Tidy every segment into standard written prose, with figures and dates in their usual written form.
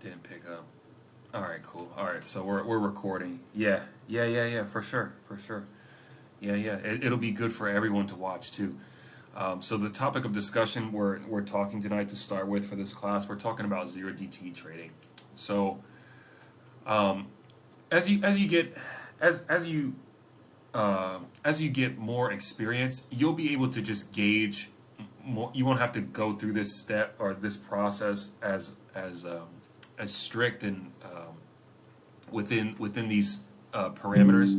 Didn't pick up. All right, cool. All right, so we're recording. Yeah, for sure, for sure. Yeah. It'll be good for everyone to watch too. So the topic of discussion we're talking tonight to start with for this class, we're talking about zero DTE trading. So um, as you get more experience, you'll be able to just gauge more. You won't have to go through this step or this process as strict and within these parameters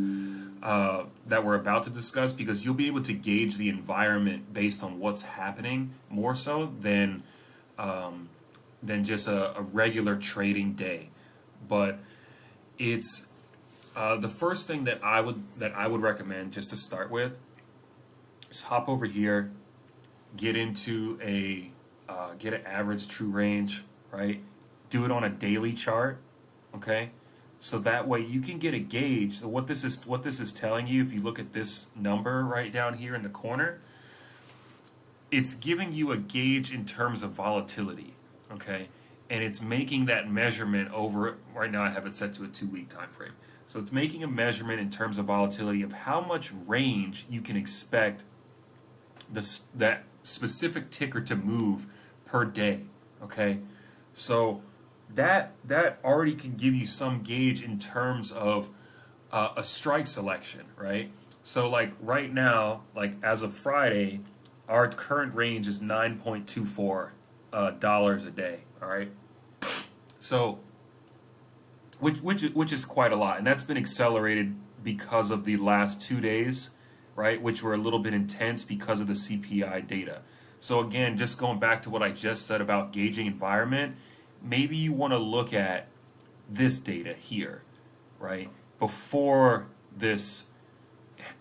that we're about to discuss, because you'll be able to gauge the environment based on what's happening more so than just a regular trading day. But it's the first thing that I would recommend just to start with is hop over here, get into get an average true range, right? Do it on a daily chart, okay? So that way you can get a gauge. So what this is telling you, if you look at this number right down here in the corner, it's giving you a gauge in terms of volatility, okay? And it's making that measurement over, right now I have it set to a 2-week time frame. So it's making a measurement in terms of volatility of how much range you can expect that specific ticker to move per day, okay? So that already can give you some gauge in terms of a strike selection, right? So like right now, like as of Friday, our current range is $9.24 dollars a day, all right? So which is quite a lot, and that's been accelerated because of the last 2 days, right, which were a little bit intense because of the CPI data. So again, just going back to what I just said about gauging environment, maybe you want to look at this data here, right, before this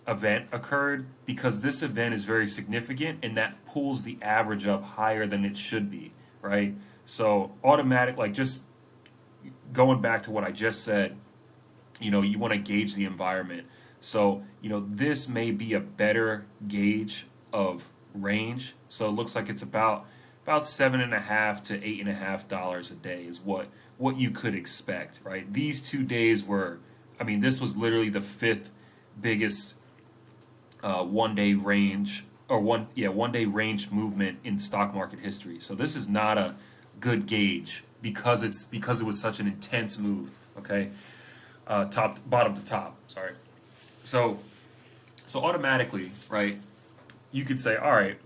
event occurred, because this event is very significant and that pulls the average up higher than it should be, right? So automatic, like just going back to what I just said, you want to gauge the environment. So, this may be a better gauge of range. So it looks like it's about $7.5 to $8.5 a day is what you could expect, right? These 2 days were, this was literally the fifth biggest one day range one day range movement in stock market history. So this is not a good gauge because it was such an intense move. Okay, bottom to top. Sorry. So automatically, right? You could say, all right,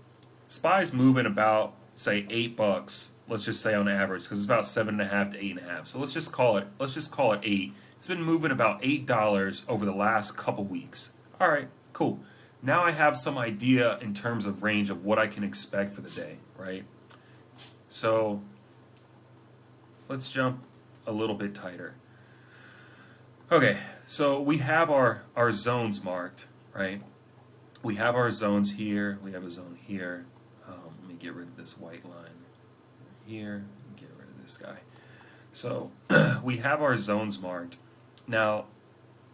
SPY's moving about say $8. Let's just say on average, because it's about 7.5 to 8.5. So let's just call it 8. It's been moving about $8 over the last couple weeks. All right, cool. Now I have some idea in terms of range of what I can expect for the day, right? So let's jump a little bit tighter. Okay, so we have our zones marked, right? We have our zones here. We have a zone here. Let me get rid of this white line here. Get rid of this guy. So we have our zones marked. Now,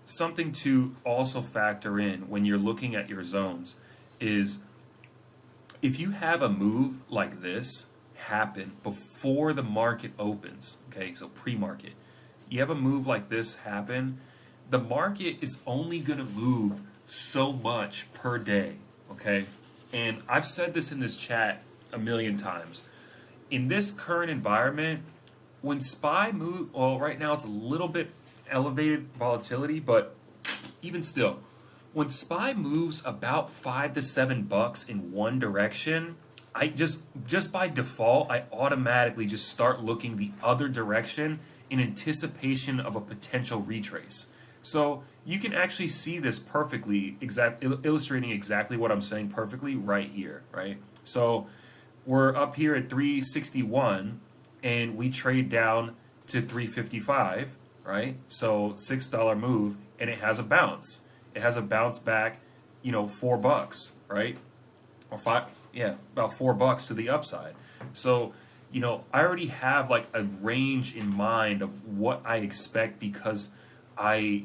something to also factor in when you're looking at your zones is if you have a move like this happen before the market opens, okay, so pre-market, you have a move like this happen, the market is only going to move so much per day, okay? And I've said this in this chat a million times. In this current environment, when SPY move, well, right now it's a little bit elevated volatility, but even still, when SPY moves about $5 to $7 in one direction, I just by default, I automatically just start looking the other direction in anticipation of a potential retrace. So you can actually see this perfectly, illustrating exactly what I'm saying perfectly right here, right? So we're up here at 361 and we trade down to 355, right? So $6 move, and it has a bounce. It has a bounce back, $4, right? Or about $4 to the upside. So, I already have like a range in mind of what I expect because I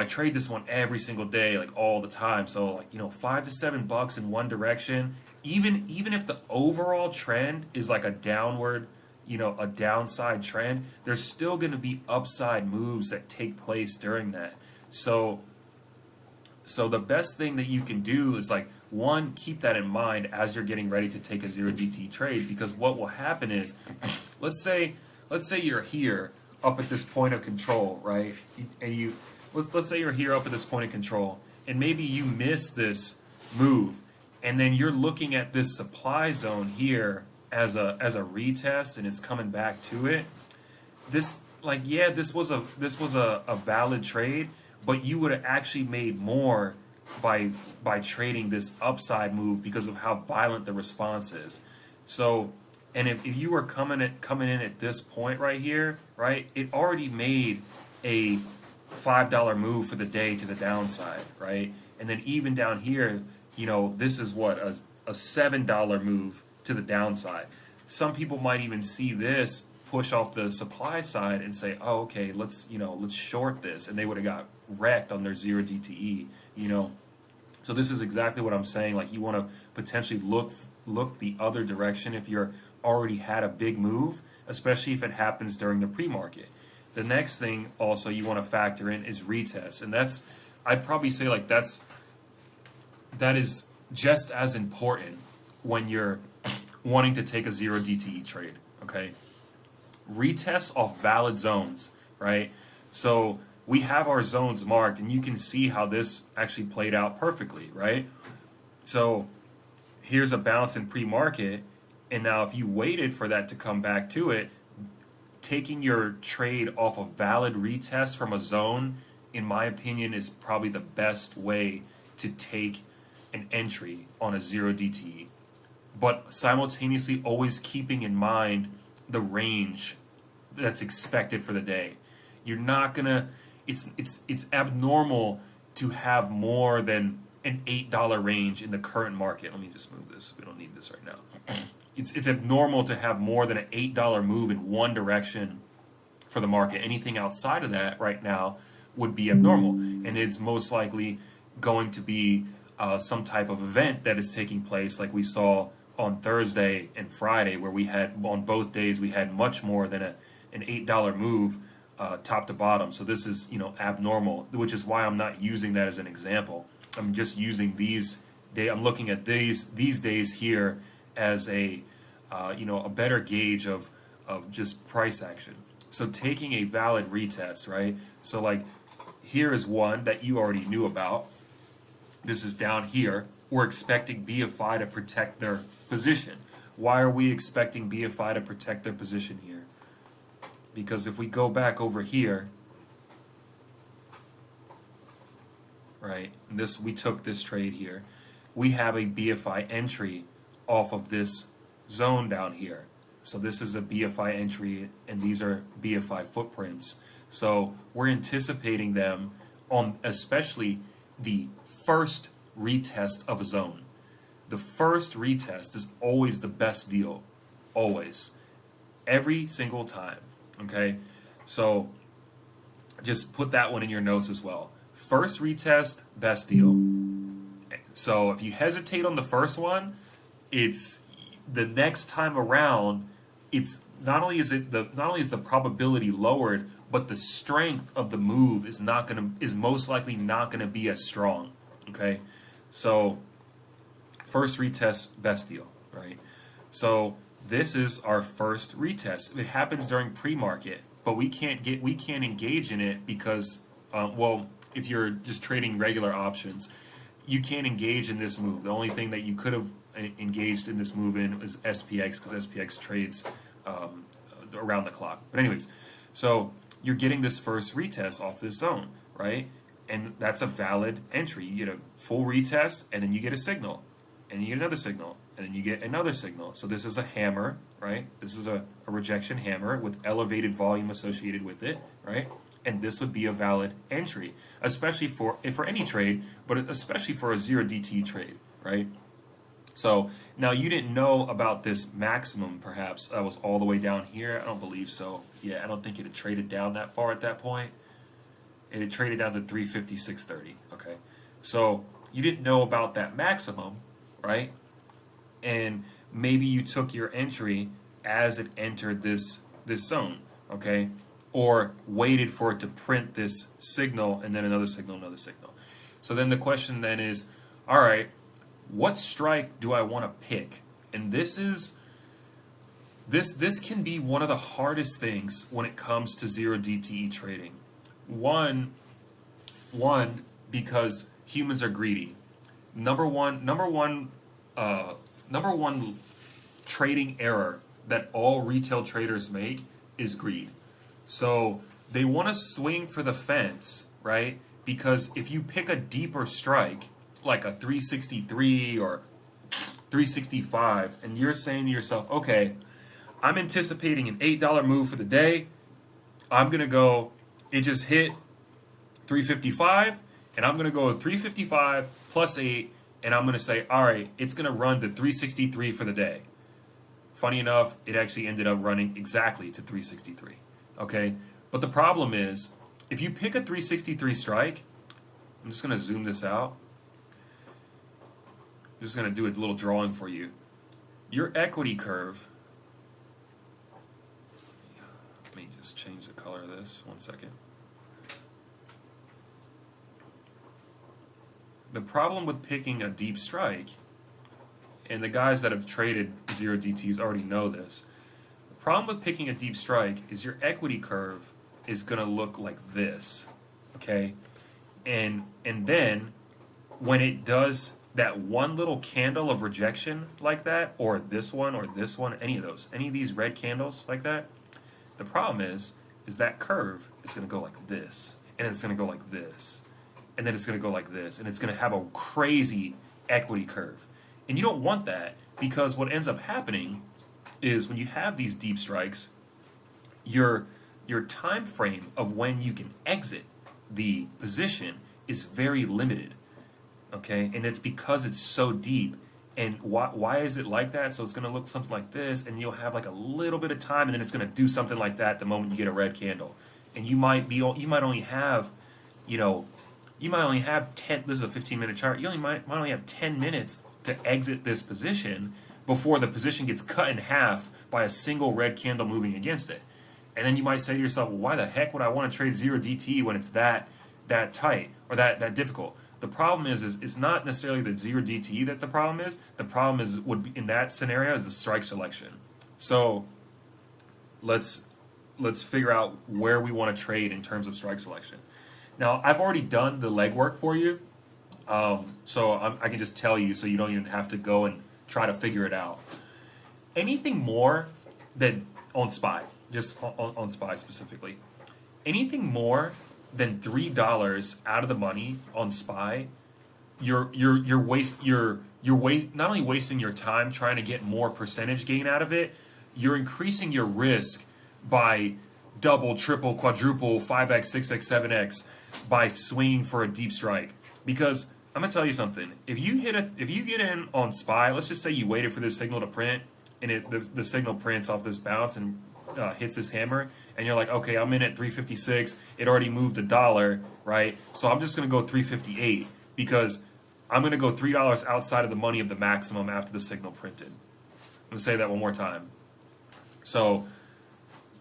trade this one every single day, like all the time. So like, $5 to $7 in one direction, even if the overall trend is like a downward, a downside trend, there's still going to be upside moves that take place during that. So the best thing that you can do is, like, one, keep that in mind as you're getting ready to take a 0 DTE trade, because what will happen is, let's say you're here up at this point of control, right? And let's say you're here up at this point of control, and maybe you miss this move, and then you're looking at this supply zone here as a retest, and it's coming back to it. This was a valid trade, but you would have actually made more by trading this upside move because of how violent the response is. So, and if you were coming in at this point right here, right, it already made a $5 move for the day to the downside, right? And then even down here, this is what, a $7 move to the downside. Some people might even see this push off the supply side and say, oh, okay, let's short this, and they would have got wrecked on their 0 DTE, So this is exactly what I'm saying. Like, you want to potentially look the other direction if you're already had a big move, especially if it happens during the pre-market. The next thing also you want to factor in is retest, and I'd probably say, like, that is just as important when you're wanting to take a 0 DTE trade. Okay, retests off valid zones, right? So we have our zones marked, and you can see how this actually played out perfectly, right? So here's a bounce in pre-market, and now if you waited for that to come back to it, taking your trade off a valid retest from a zone, in my opinion, is probably the best way to take an entry on a 0 DTE. But simultaneously always keeping in mind the range that's expected for the day. You're not gonna, it's abnormal to have more than an $8 range in the current market. Let me just move this. We don't need this right now. It's abnormal to have more than an $8 move in one direction for the market. Anything outside of that right now would be abnormal, and it's most likely going to be some type of event that is taking place, like we saw on Thursday and Friday, where we had, on both days, we had much more than an $8 move top to bottom. So this is, abnormal, which is why I'm not using that as an example. I'm just using these day. I'm looking at these days here as a better gauge of just price action. So taking a valid retest, right? So, like, here is one that you already knew about. This is down here. We're expecting BFI to protect their position. Why are we expecting BFI to protect their position here? Because if we go back over here, right, we took this trade here, we have a BFI entry off of this zone down here. So this is a BFI entry, and these are BFI footprints. So we're anticipating them on especially the first retest of a zone. The first retest is always the best deal, always, every single time. Okay, so just put that one in your notes as well. First retest, best deal. So if you hesitate on the first one, it's the next time around. It's not only is the probability lowered, but the strength of the move is most likely not gonna be as strong. Okay, so first retest, best deal, right? So this is our first retest. It happens during pre-market, but we can't engage in it because, if you're just trading regular options, you can't engage in this move. The only thing that you could have engaged in this move in is SPX, because SPX trades around the clock. But anyways, so you're getting this first retest off this zone, right? And that's a valid entry. You get a full retest, and then you get a signal, and you get another signal, and then you get another signal. So this is a hammer, right? This is a rejection hammer with elevated volume associated with it, right? And this would be a valid entry, especially for any trade, but especially for a 0 DTE trade, right? So now you didn't know about this maximum, perhaps that was all the way down here. I don't believe so. Yeah, I don't think it had traded down that far at that point. It had traded down to 356.30. Okay, so you didn't know about that maximum, right? And maybe you took your entry as it entered this zone, okay? Or waited for it to print this signal and then another signal, another signal. So then the question then is, all right, what strike do I want to pick? And this can be one of the hardest things when it comes to zero DTE trading. One, because humans are greedy. Number one trading error that all retail traders make is greed. So they want to swing for the fence, right? Because if you pick a deeper strike, like a 363 or 365, and you're saying to yourself, okay, I'm anticipating an $8 move for the day. I'm going to go, it just hit 355, and I'm going to go 355 plus 8, and I'm going to say, all right, it's going to run to 363 for the day. Funny enough, it actually ended up running exactly to 363, okay? But the problem is, if you pick a 363 strike, I'm just going to zoom this out. I'm just going to do a little drawing for you. Your equity curve, let me just change the color of this, 1 second. The problem with picking a deep strike, and the guys that have traded zero DTs already know this, the problem with picking a deep strike is your equity curve is going to look like this, okay? And then when it does that one little candle of rejection like that, or this one, any of these red candles like that, the problem is that curve is going to go like this, and it's going to go like this, and then it's going to go like this, and it's going to have a crazy equity curve. And you don't want that, because what ends up happening is when you have these deep strikes, your time frame of when you can exit the position is very limited, okay? And it's because it's so deep. And why is it like that? So it's going to look something like this, and you'll have like a little bit of time, and then it's going to do something like that the moment you get a red candle. And you might only have, you might only have 10. This is a 15-minute chart. You might only have 10 minutes to exit this position before the position gets cut in half by a single red candle moving against it. And then you might say to yourself, well, why the heck would I want to trade zero DTE when it's that tight or that difficult? The problem is it's not necessarily the zero DTE that the problem is. The problem would be in that scenario is the strike selection. So let's figure out where we want to trade in terms of strike selection. Now, I've already done the legwork for you, so I can just tell you, so you don't even have to go and try to figure it out. Anything more than on SPY, just on SPY specifically, anything more than $3 out of the money on SPY, you're not only wasting your time trying to get more percentage gain out of it, you're increasing your risk by double, triple, quadruple, 5x, 6x, 7x by swinging for a deep strike. Because I'm gonna tell you something. If you get in on SPY, let's just say you waited for this signal to print, and the signal prints off this bounce and hits this hammer, and you're like, okay, I'm in at 356. It already moved $1, right? So I'm just gonna go 358 because I'm gonna go $3 outside of the money of the maximum after the signal printed. I'm gonna say that one more time. So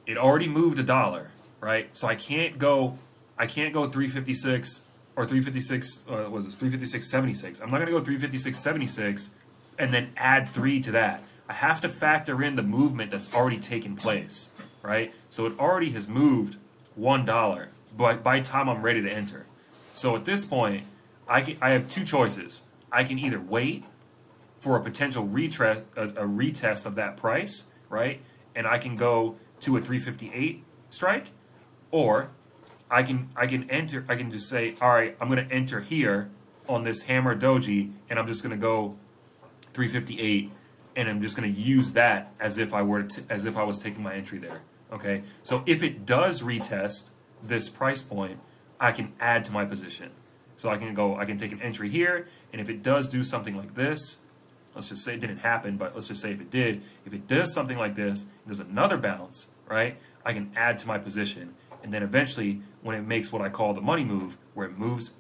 it already moved $1, right? So I can't go 356 or 356. What is this? 356.76. I'm not gonna go 356.76 and then add 3 to that. I have to factor in the movement that's already taken place, right? So it already has moved $1 by the time I'm ready to enter. So at this point, I have two choices. I can either wait for a potential retest of that price, right? And I can go to a 358 strike, or I can enter. I can just say, all right, I'm going to enter here on this hammer doji, and I'm just going to go 358, and I'm just going to use that as if I was taking my entry there. Okay, so if it does retest this price point, I can add to my position. So I can take an entry here, and if it does do something like this, let's just say it didn't happen, but let's just say if it does something like this, there's another bounce, right? I can add to my position, and then eventually, when it makes what I call the money move, where it moves,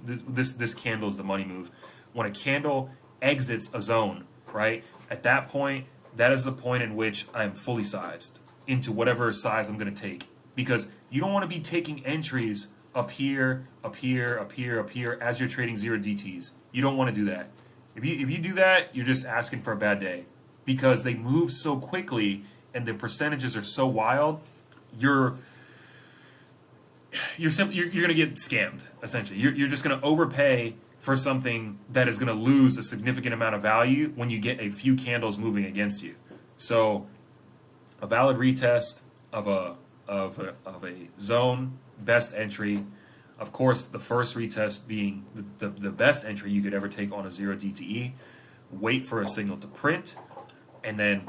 this candle is the money move. When a candle exits a zone, right? At that point, that is the point in which I'm fully sized into whatever size I'm going to take. Because you don't want to be taking entries up here, up here, up here, up here as you're trading zero DTs. You don't want to do that. If you do that, you're just asking for a bad day, because they move so quickly and the percentages are so wild. You're simply you're going to get scammed. Essentially, you're just going to overpay for something that is going to lose a significant amount of value when you get a few candles moving against you. So, a valid retest of a zone best entry. Of course, the first retest being the best entry you could ever take on a zero DTE. Wait for a signal to print, and then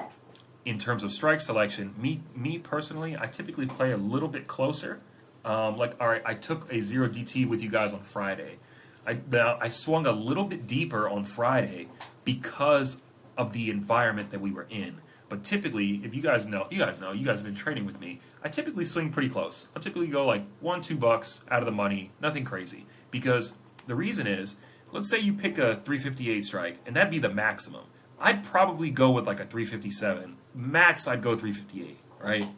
in terms of strike selection, me personally, I typically play a little bit closer. Like, all right, I took a zero DT with you guys on Friday. I swung a little bit deeper on Friday because of the environment that we were in. But typically, if you guys have been trading with me, I typically swing pretty close. I'll typically go like $1-2 out of the money, nothing crazy. Because the reason is, let's say you pick a 358 strike, and that'd be the maximum. I'd probably go with like a 357. Max, I'd go 358, right?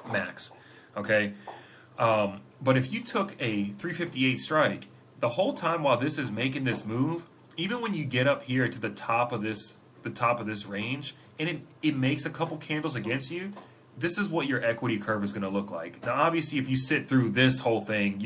Max, okay? But if you took a 358 strike, the whole time while this is making this move, even when you get up here to the top of this range, and it makes a couple candles against you, this is what your equity curve is going to look like. Now, obviously, if you sit through this whole thing,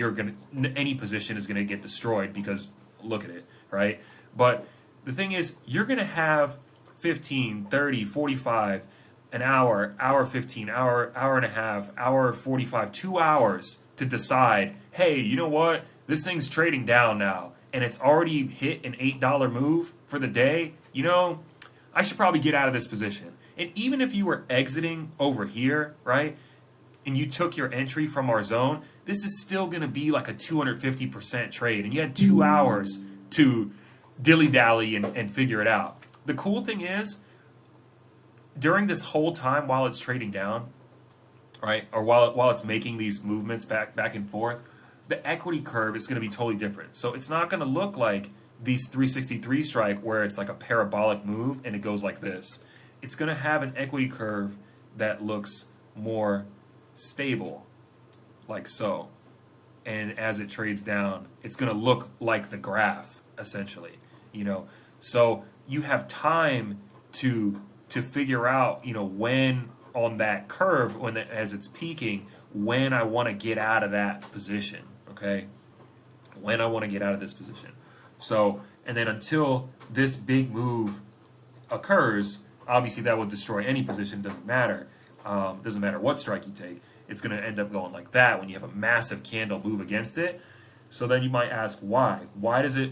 any position is going to get destroyed, because look at it, right? But the thing is, you're going to have 15, 30, 45, an hour, hour 15, hour and a half, hour 45, 2 hours to decide, hey, you know what? This thing's trading down now, and it's already hit an $8 move for the day. You know, I should probably get out of this position. And even if you were exiting over here, right, and you took your entry from our zone, this is still going to be like a 250% trade, and you had 2 hours to dilly-dally and figure it out. The cool thing is, during this whole time while it's trading down, right, or while it's making these movements back and forth, the equity curve is going to be totally different. So it's not going to look like these 363 strike where it's like a parabolic move and it goes like this. It's going to have an equity curve that looks more stable, like so. And as it trades down, it's going to look like the graph, essentially. You know, so you have time to figure out, you know, when on that curve, as it's peaking, when I want to get out of that position. Okay, when I want to get out of this position. So, and then until this big move occurs, obviously that will destroy any position. Doesn't matter. Doesn't matter what strike you take. It's going to end up going like that when you have a massive candle move against it. So then you might ask why? Why is the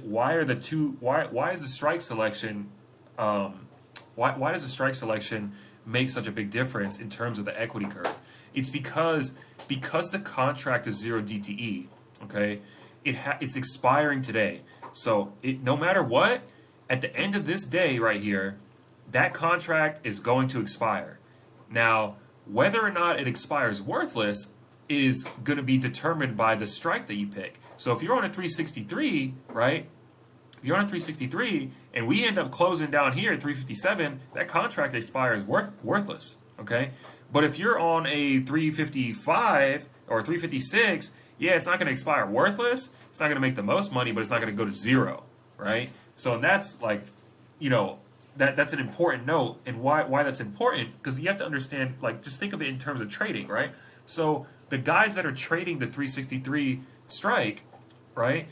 strike selection? Why does the strike selection make such a big difference in terms of the equity curve? It's because the contract is zero DTE. Okay, it's expiring today. So no matter what, at the end of this day right here, that contract is going to expire. Now, whether or not it expires worthless is going to be determined by the strike that you pick. So if you're on a 363, right? If you're on a 363 and we end up closing down here at 357, that contract expires worthless, okay? But if you're on a 355 or 356, yeah, it's not going to expire worthless. It's not going to make the most money, but it's not going to go to zero, right? So that's like, you know, that's an important note. And why that's important? Because you have to understand, like, just think of it in terms of trading, right? So the guys that are trading the 363 strike, right,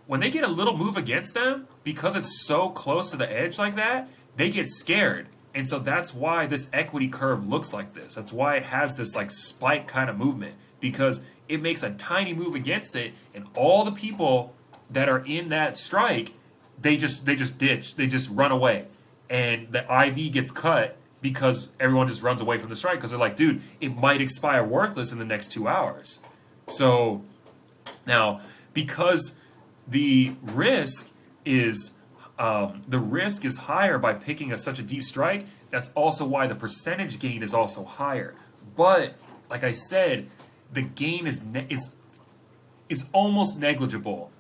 when they get a little move against them, because it's so close to the edge like that, they get scared. And so that's why this equity curve looks like this. That's why it has this like spike kind of movement, because it makes a tiny move against it, and all the people that are in that strike, they just ditch, they just run away. And the IV gets cut because everyone just runs away from the strike because they're like, dude, it might expire worthless in the next 2 hours. So now, because the risk is higher by picking such a deep strike, that's also why the percentage gain is also higher. But like I said, the gain is almost negligible.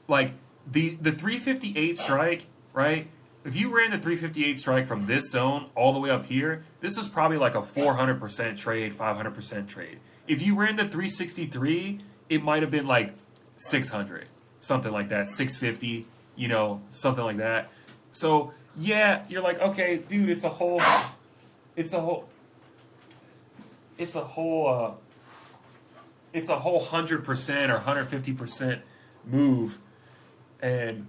Like the 358 strike, right? if you ran the 358 strike from this zone all the way up here, this was probably like a 400% trade, 500% trade. If you ran the 363, it might have been like 600, something like that, 650, you know, something like that. So yeah, you're like, okay, dude, it's a whole, it's a whole, it's a whole, it's a whole 100% or 150% move, and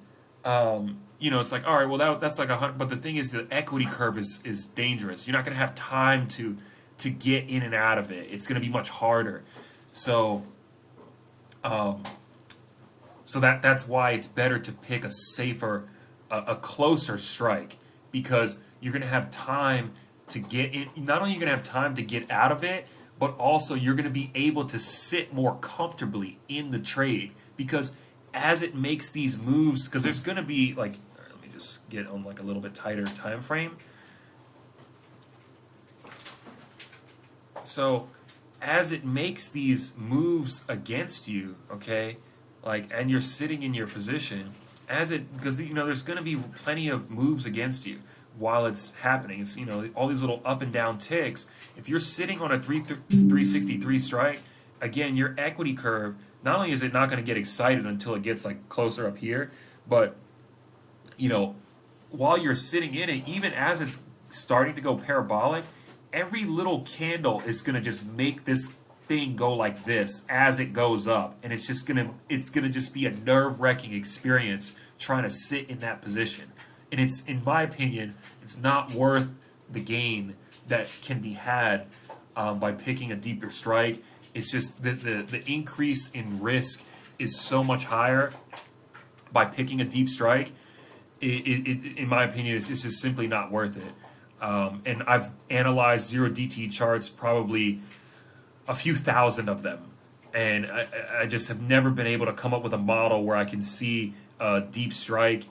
you know, it's like, all right, well that's like 100. But the thing is, the equity curve is dangerous. You're not going to have time to get in and out of it. It's going to be much harder. So so that's why it's better to pick a safer, a closer strike, because you're going to have time to get in. Not only are you going to have time to get out of it, but also you're going to be able to sit more comfortably in the trade, because as it makes these moves, because there's going to be like, let me just get on like a little bit tighter time frame. So as it makes these moves against you, okay, like, and you're sitting in your position, because you know there's going to be plenty of moves against you while it's happening. It's, you know, all these little up and down ticks. If you're sitting on a 363 strike, again, your equity curve, not only is it not going to get excited until it gets like closer up here, but you know, while you're sitting in it, even as it's starting to go parabolic, every little candle is going to just make this thing go like this as it goes up, and it's gonna just be a nerve-wracking experience trying to sit in that position. And it's, in my opinion, it's not worth the gain that can be had by picking a deeper strike. It's just the increase in risk is so much higher by picking a deep strike. It in my opinion, it's just simply not worth it. And I've analyzed zero DTE charts, probably a few thousand of them, and I just have never been able to come up with a model where I can see a deep strike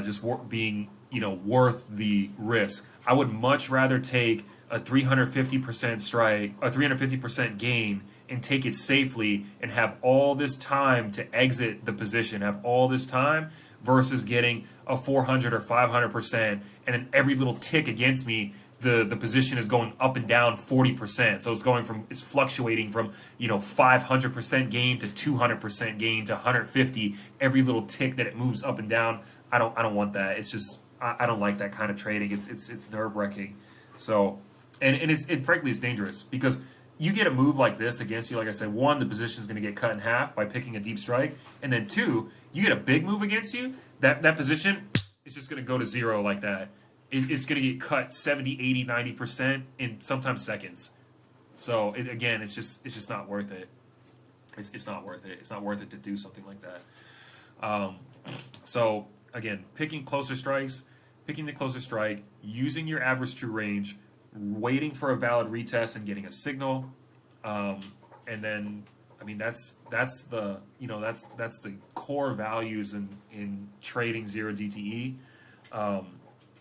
just being, you know, worth the risk. I would much rather take a 350% strike, a 350% gain, and take it safely and have all this time to exit the position, have all this time, versus getting a 400 or 500%, and then every little tick against me, the position is going up and down 40%. So it's fluctuating from, you know, 500% gain to 200% gain to 150 every little tick that it moves up and down. I don't want that. It's just, I don't like that kind of trading. It's nerve-wracking. So, and frankly it's dangerous, because you get a move like this against you. Like I said, one, the position is going to get cut in half by picking a deep strike, and then two, you get a big move against you. That position is just going to go to zero like that. It's going to get cut 70, 80, 90% in sometimes seconds. So again, it's just not worth it. It's not worth it. It's not worth it to do something like that. So again, picking the closer strike, using your average true range, waiting for a valid retest and getting a signal, and then, I mean, that's the, you know, that's the core values in trading zero DTE.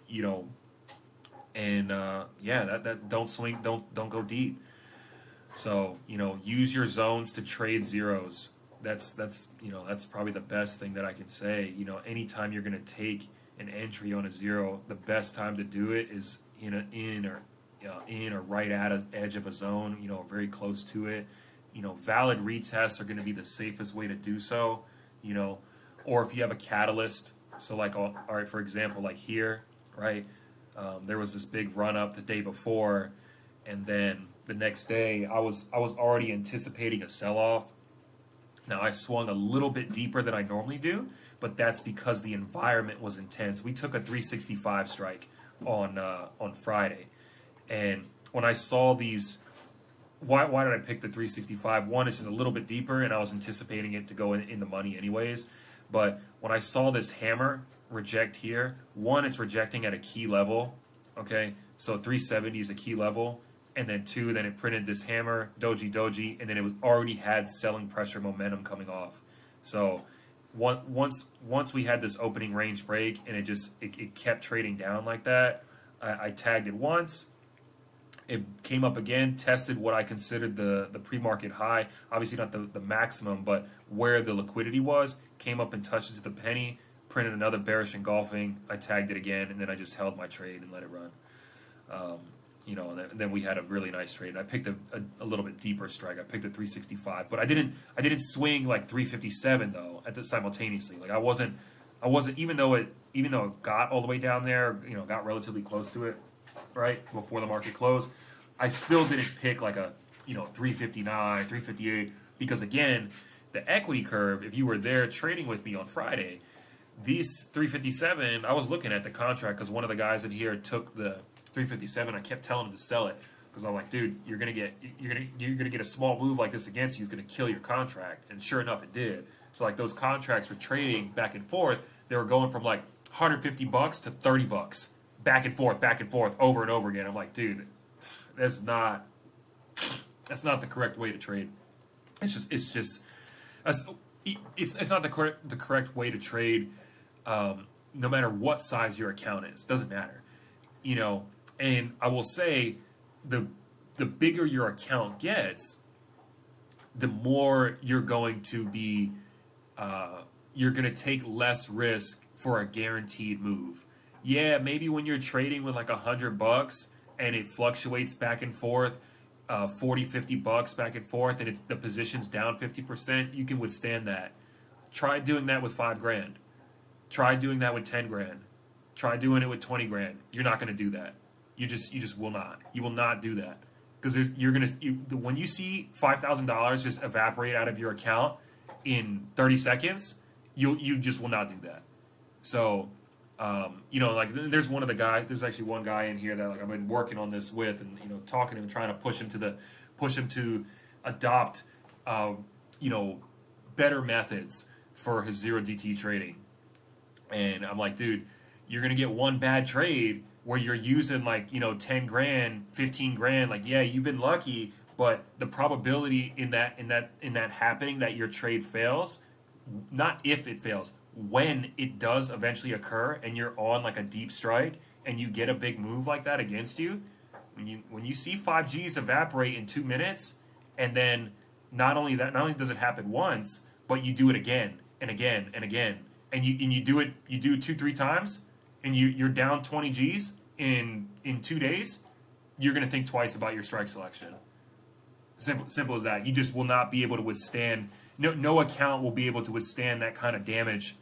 You know, and yeah, that don't swing, don't go deep. So, you know, use your zones to trade zeros. That's you know, that's probably the best thing that I can say. You know, anytime you're going to take an entry on a zero, the best time to do it is in or right at an edge of a zone, you know, very close to it. You know, valid retests are going to be the safest way to do so, you know, or if you have a catalyst. So like, all right, for example, like here, right, there was this big run up the day before, and then the next day I was already anticipating a sell-off. Now I swung a little bit deeper than I normally do, but that's because the environment was intense. We took a 365 strike on Friday, and when I saw these, why did I pick the 365? One, it's just a little bit deeper, and I was anticipating it to go in the money anyways. But when I saw this hammer reject here, one, it's rejecting at a key level, okay? So 370 is a key level. And then two, then it printed this hammer, doji, and then it was already had selling pressure momentum coming off. So once we had this opening range break, and it kept trading down like that, I tagged it once. It came up again, tested what I considered the pre-market high, obviously not the maximum, but where the liquidity was, came up and touched it to the penny, printed another bearish engulfing. I tagged it again, and then I just held my trade and let it run. Um, and then we had a really nice trade. And I picked a little bit deeper strike. I picked a 365, but I didn't swing like 357 though simultaneously. Like I wasn't even though it got all the way down there, got relatively close to it, right before the market closed. I still didn't pick like a 359, 358 because again, the equity curve. If you were there trading with me on Friday, these 357. I was looking at the contract because one of the guys in here took the 357. I kept telling him to sell it because I'm like, dude, you're gonna get a small move like this against you. It's gonna kill your contract, and sure enough, it did. So like those contracts were trading back and forth. They were going from like $150 to $30, back and forth, over and over again. I'm like, dude, that's not the correct way to trade. It's not the correct way to trade. No matter what size your account is, doesn't matter. And I will say, the bigger your account gets, the more you're going to be, you're going to take less risk for a guaranteed move. Yeah, maybe when you're trading with like $100 and it fluctuates back and forth, 40, $50 back and forth, and the position's down 50%, you can withstand that. Try doing that with $5,000. Try doing that with 10 grand. Try doing it with 20 grand. You're not going to do that. You just will not. You will not do that because when you see $5,000 just evaporate out of your account in 30 seconds, you just will not do that. So, like there's there's actually one guy in here that like I've been working on this with, and talking to him, trying to push him to adopt, better methods for his zero DTE trading. And I'm like, dude, you're gonna get one bad trade where you're using like 10 grand, 15 grand. Like, yeah, you've been lucky, but the probability in that happening, that your trade fails, not if it fails, when it does eventually occur, and you're on like a deep strike and you get a big move like that against you, when you see 5Gs evaporate in 2 minutes, and then not only does it happen once, but you do it again and again and again, and you do it 2-3 times, and you're down 20 Gs in 2 days, you're gonna think twice about your strike selection. Simple as that. You just will not be able to withstand. No account will be able to withstand that kind of damage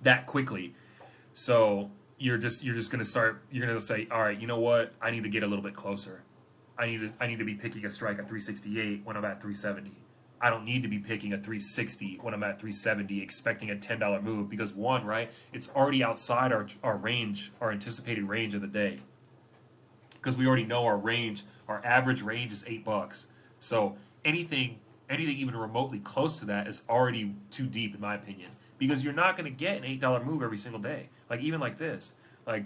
that quickly. So you're just gonna start. You're gonna say, all right, you know what? I need to get a little bit closer. I need to be picking a strike at 368 when I'm at 370. I don't need to be picking a 360 when I'm at 370, expecting a $10 move, because one, right, it's already outside our range, our anticipated range of the day. Because we already know our range, our average range is $8. So anything even remotely close to that is already too deep, in my opinion. Because you're not going to get an $8 move every single day. Like even like this, like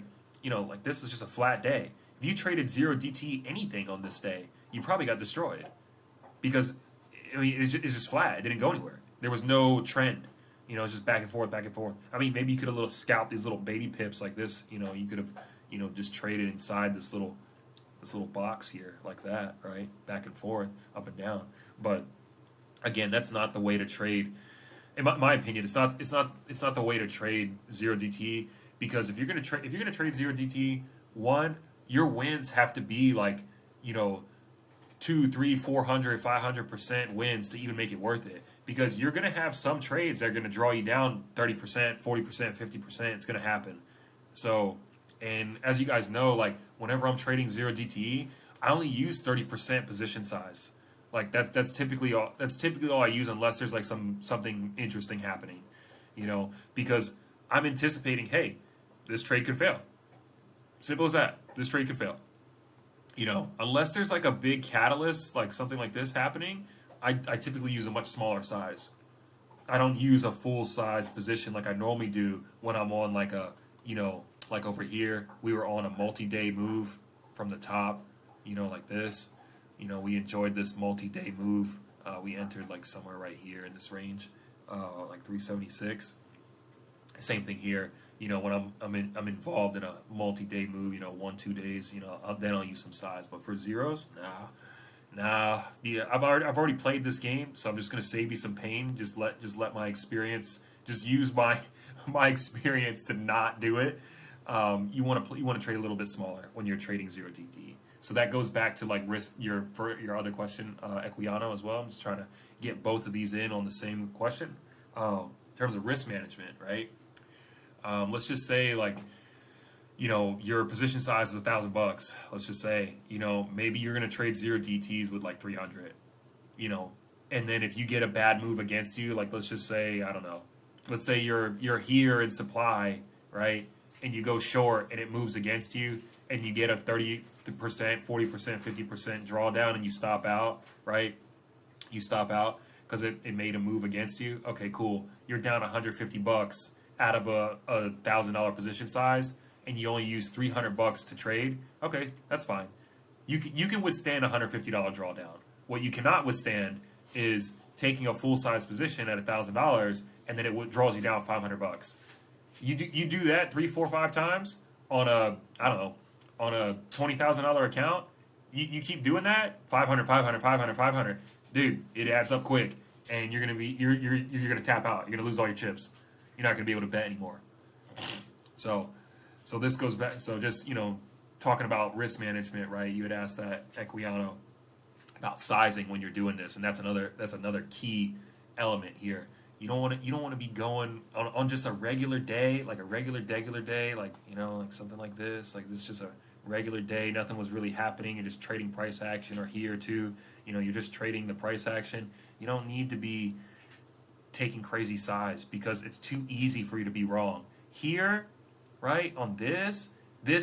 this is just a flat day. If you traded zero DT anything on this day, you probably got destroyed, because it's just flat. It didn't go anywhere. There was no trend. It's just back and forth, back and forth. I mean, maybe you could have scalped these little baby pips like this. You could have just traded inside this little box here like that, right? Back and forth, up and down. But again, that's not the way to trade. In my opinion, it's not the way to trade zero DT, because if you're gonna trade zero DT, one, your wins have to be like 200, 300, 400, 500% wins to even make it worth it, because you're gonna have some trades that are gonna draw you down 30%, 40%, 50%. It's gonna happen. So, and as you guys know, like whenever I'm trading zero DTE, I only use 30% position size. Like that's typically all I use, unless there's like something interesting happening, because I'm anticipating, hey, this trade could fail. Simple as that. This trade could fail. Unless there's like a big catalyst, like something like this happening, I typically use a much smaller size. I don't use a full size position like I normally do when I'm on like a, like over here, we were on a multi-day move from the top, like this. We enjoyed this multi-day move. We entered like somewhere right here in this range, like 376. Same thing here. When I'm involved in a multi-day move, 1-2 days, then I'll use some size. But for zeros, nah. Yeah, I've already played this game, so I'm just gonna save you some pain. Just let my experience just use my my experience to not do it. You want to trade a little bit smaller when you're trading zero DTE. So that goes back to like risk for your other question, Equiano as well. I'm just trying to get both of these in on the same question. In terms of risk management, right? Let's just say like, your position size is $1,000. Let's just say, maybe you're gonna trade zero DTs with like 300, and then if you get a bad move against you, like let's just say, I don't know, let's say you're here in supply, right? And you go short and it moves against you and you get a 30%, 40%, 50% drawdown and you stop out, right? You stop out because it made a move against you. Okay, cool. You're down $150 out of a $1,000 position size and you only use $300 to trade. Okay, that's fine. You can withstand a $150 drawdown. What you cannot withstand is taking a full size position at $1,000 and then it draws you down $500. You do that 3, 4, 5 times on a $20,000 account. You keep doing that 500, 500, 500, 500. Dude, it adds up quick, and you're gonna tap out. You're gonna lose all your chips. You're not gonna be able to bet anymore. So this goes back. So just talking about risk management, right? You had asked that Equiano about sizing when you're doing this, and that's another key element here. You don't want to be going on just a regular day, like a regular day, like like something like this is just a regular day. Nothing was really happening. You're just trading price action, or here too. You're just trading the price action. You don't need to be taking crazy size because it's too easy for you to be wrong. Here, right on this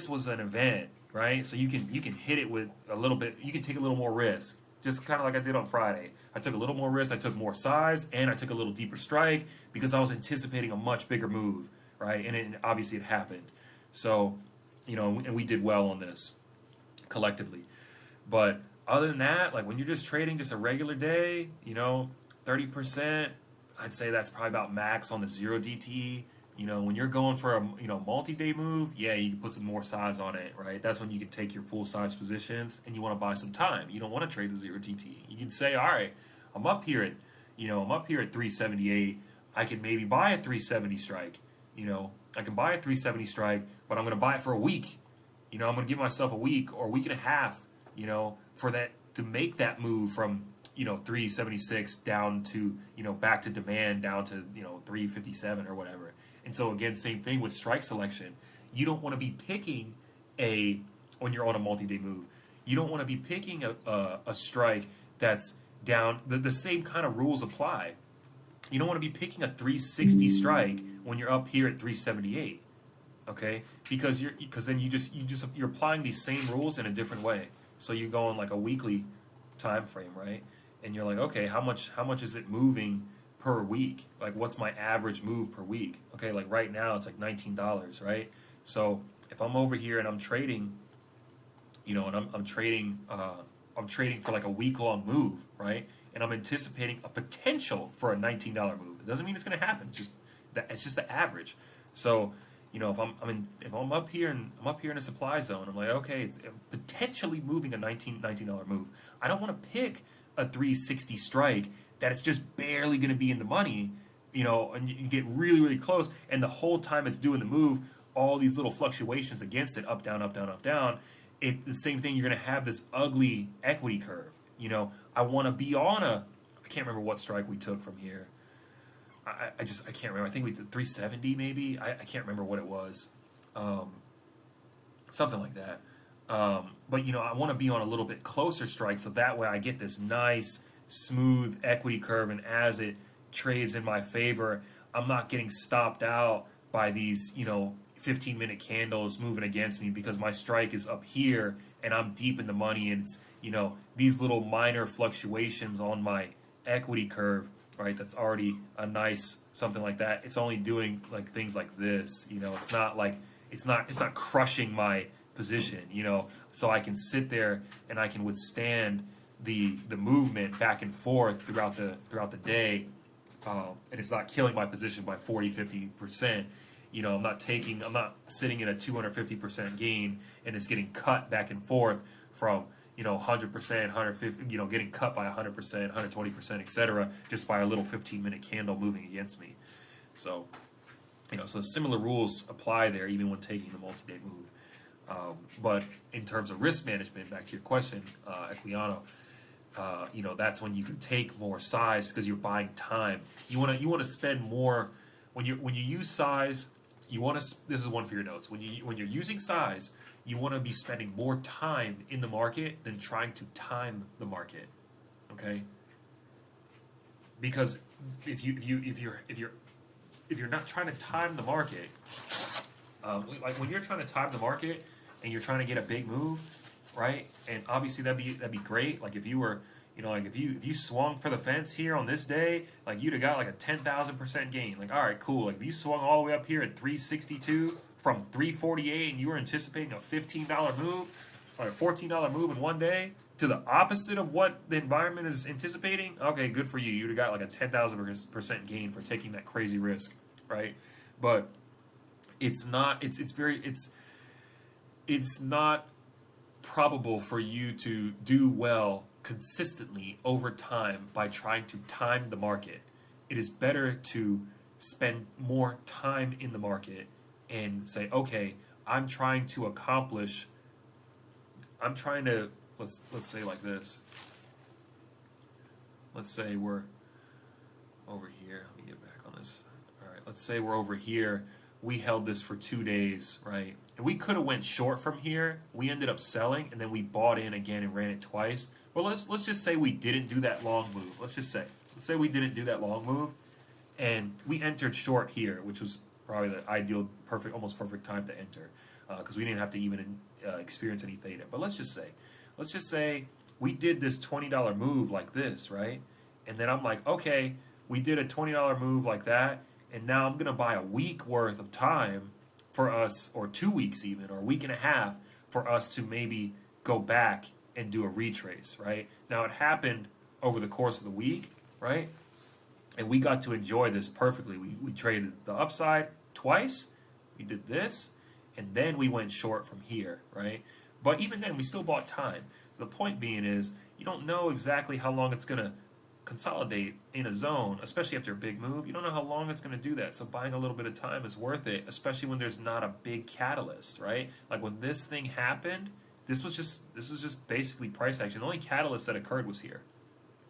was an event, right? So you can hit it with a little bit. You can take a little more risk. Just kind of like I did on Friday. I took a little more risk, I took more size, and I took a little deeper strike because I was anticipating a much bigger move, right? And obviously it happened. So, and we did well on this collectively. But other than that, like when you're just trading just a regular day, 30%, I'd say that's probably about max on the zero DTE. When you're going for a multi-day move, yeah, you can put some more size on it, right? That's when you can take your full size positions and you want to buy some time. You don't want to trade the zero DTE. You can say, all right, I'm up here at 378. I can maybe buy a 370 strike. I can buy a 370 strike, but I'm going to buy it for a week. I'm going to give myself a week or a week and a half, for that to make that move from 376 down to back to demand down to 357 or whatever. And so again, same thing with strike selection. You don't want to be picking when you're on a multi-day move, you don't want to be picking a strike that's down. The same kind of rules apply. You don't want to be picking a 360 strike when you're up here at 378. Okay, because then you're applying these same rules in a different way. So you go on like a weekly time frame, right? And you're like, okay, how much is it moving per week? Like, what's my average move per week? Okay, like right now it's like $19, right? So if I'm over here and I'm trading, and I'm trading for like a week long move, right? And I'm anticipating a potential for a $19 move. It doesn't mean it's going to happen. It's just the average. So if I'm up here and I'm up here in a supply zone, I'm like, okay, it's potentially moving a $19 move. I don't want to pick a 360 strike that it's just barely going to be in the money, and you get really, really close, and the whole time it's doing the move, all these little fluctuations against it, up, down, up, down, up, down. The same thing, you're going to have this ugly equity curve. I want to be on I can't remember what strike we took from here. I can't remember. I think we did 370 maybe. I can't remember what it was. Something like that. But I want to be on a little bit closer strike so that way I get this nice smooth equity curve, and as it trades in my favor, I'm not getting stopped out by these 15-minute candles moving against me because my strike is up here and I'm deep in the money, and it's these little minor fluctuations on my equity curve, right? That's already a nice something like that. It's only doing like things like this, it's not like it's not crushing my position, so I can sit there and I can withstand the movement back and forth throughout the day, and it's not killing my position by 40-50%. I'm not sitting in a 250% gain and it's getting cut back and forth from 100%, 150, getting cut by 100%, 120%, etc., just by a little 15-minute candle moving against me. So, so similar rules apply there even when taking the multi-day move. But in terms of risk management, back to your question, Equiano, that's when you can take more size because you're buying time. You want to spend more when you use size. You want to. This is one for your notes. When you're using size, you want to be spending more time in the market than trying to time the market. Okay. Because if you're not trying to time the market, like when you're trying to time the market and you're trying to get a big move, right? And obviously that'd be great. Like if you were, like if you swung for the fence here on this day, like you'd have got like a 10,000% gain. Like, all right, cool. Like if you swung all the way up here at 362 from 348 and you were anticipating a $15 move or a $14 move in one day to the opposite of what the environment is anticipating, okay, good for you. You'd have got like a 10,000% gain for taking that crazy risk, right? But it's not. It's not probable for you to do well consistently over time by trying to time the market. It is better to spend more time in the market and say, okay, I'm trying to, let's say like this. Let's say we're over here. Let me get back on this. All right, let's say we're over here. We held this for 2 days, right? And we could have went short from here. We ended up selling, and then we bought in again and ran it twice. Well, let's just say we didn't do that long move. Let's say we didn't do that long move, and we entered short here, which was probably the ideal, almost perfect time to enter, because we didn't have to even experience any theta. But let's just say we did this $20 move like this, right? And then I'm like, okay, we did a $20 move like that, and now I'm gonna buy a week worth of time for us, or 2 weeks even, or a week and a half for us to maybe go back and do a retrace, right? Now it happened over the course of the week, right? And we got to enjoy this perfectly. We traded the upside twice, we did this, and then we went short from here, right? But even then, we still bought time. So the point being is, you don't know exactly how long it's gonna consolidate in a zone, especially after a big move. You don't know how long it's going to do that. So buying a little bit of time is worth it, especially when there's not a big catalyst, right? Like when this thing happened, this was just basically price action. The only catalyst that occurred was here.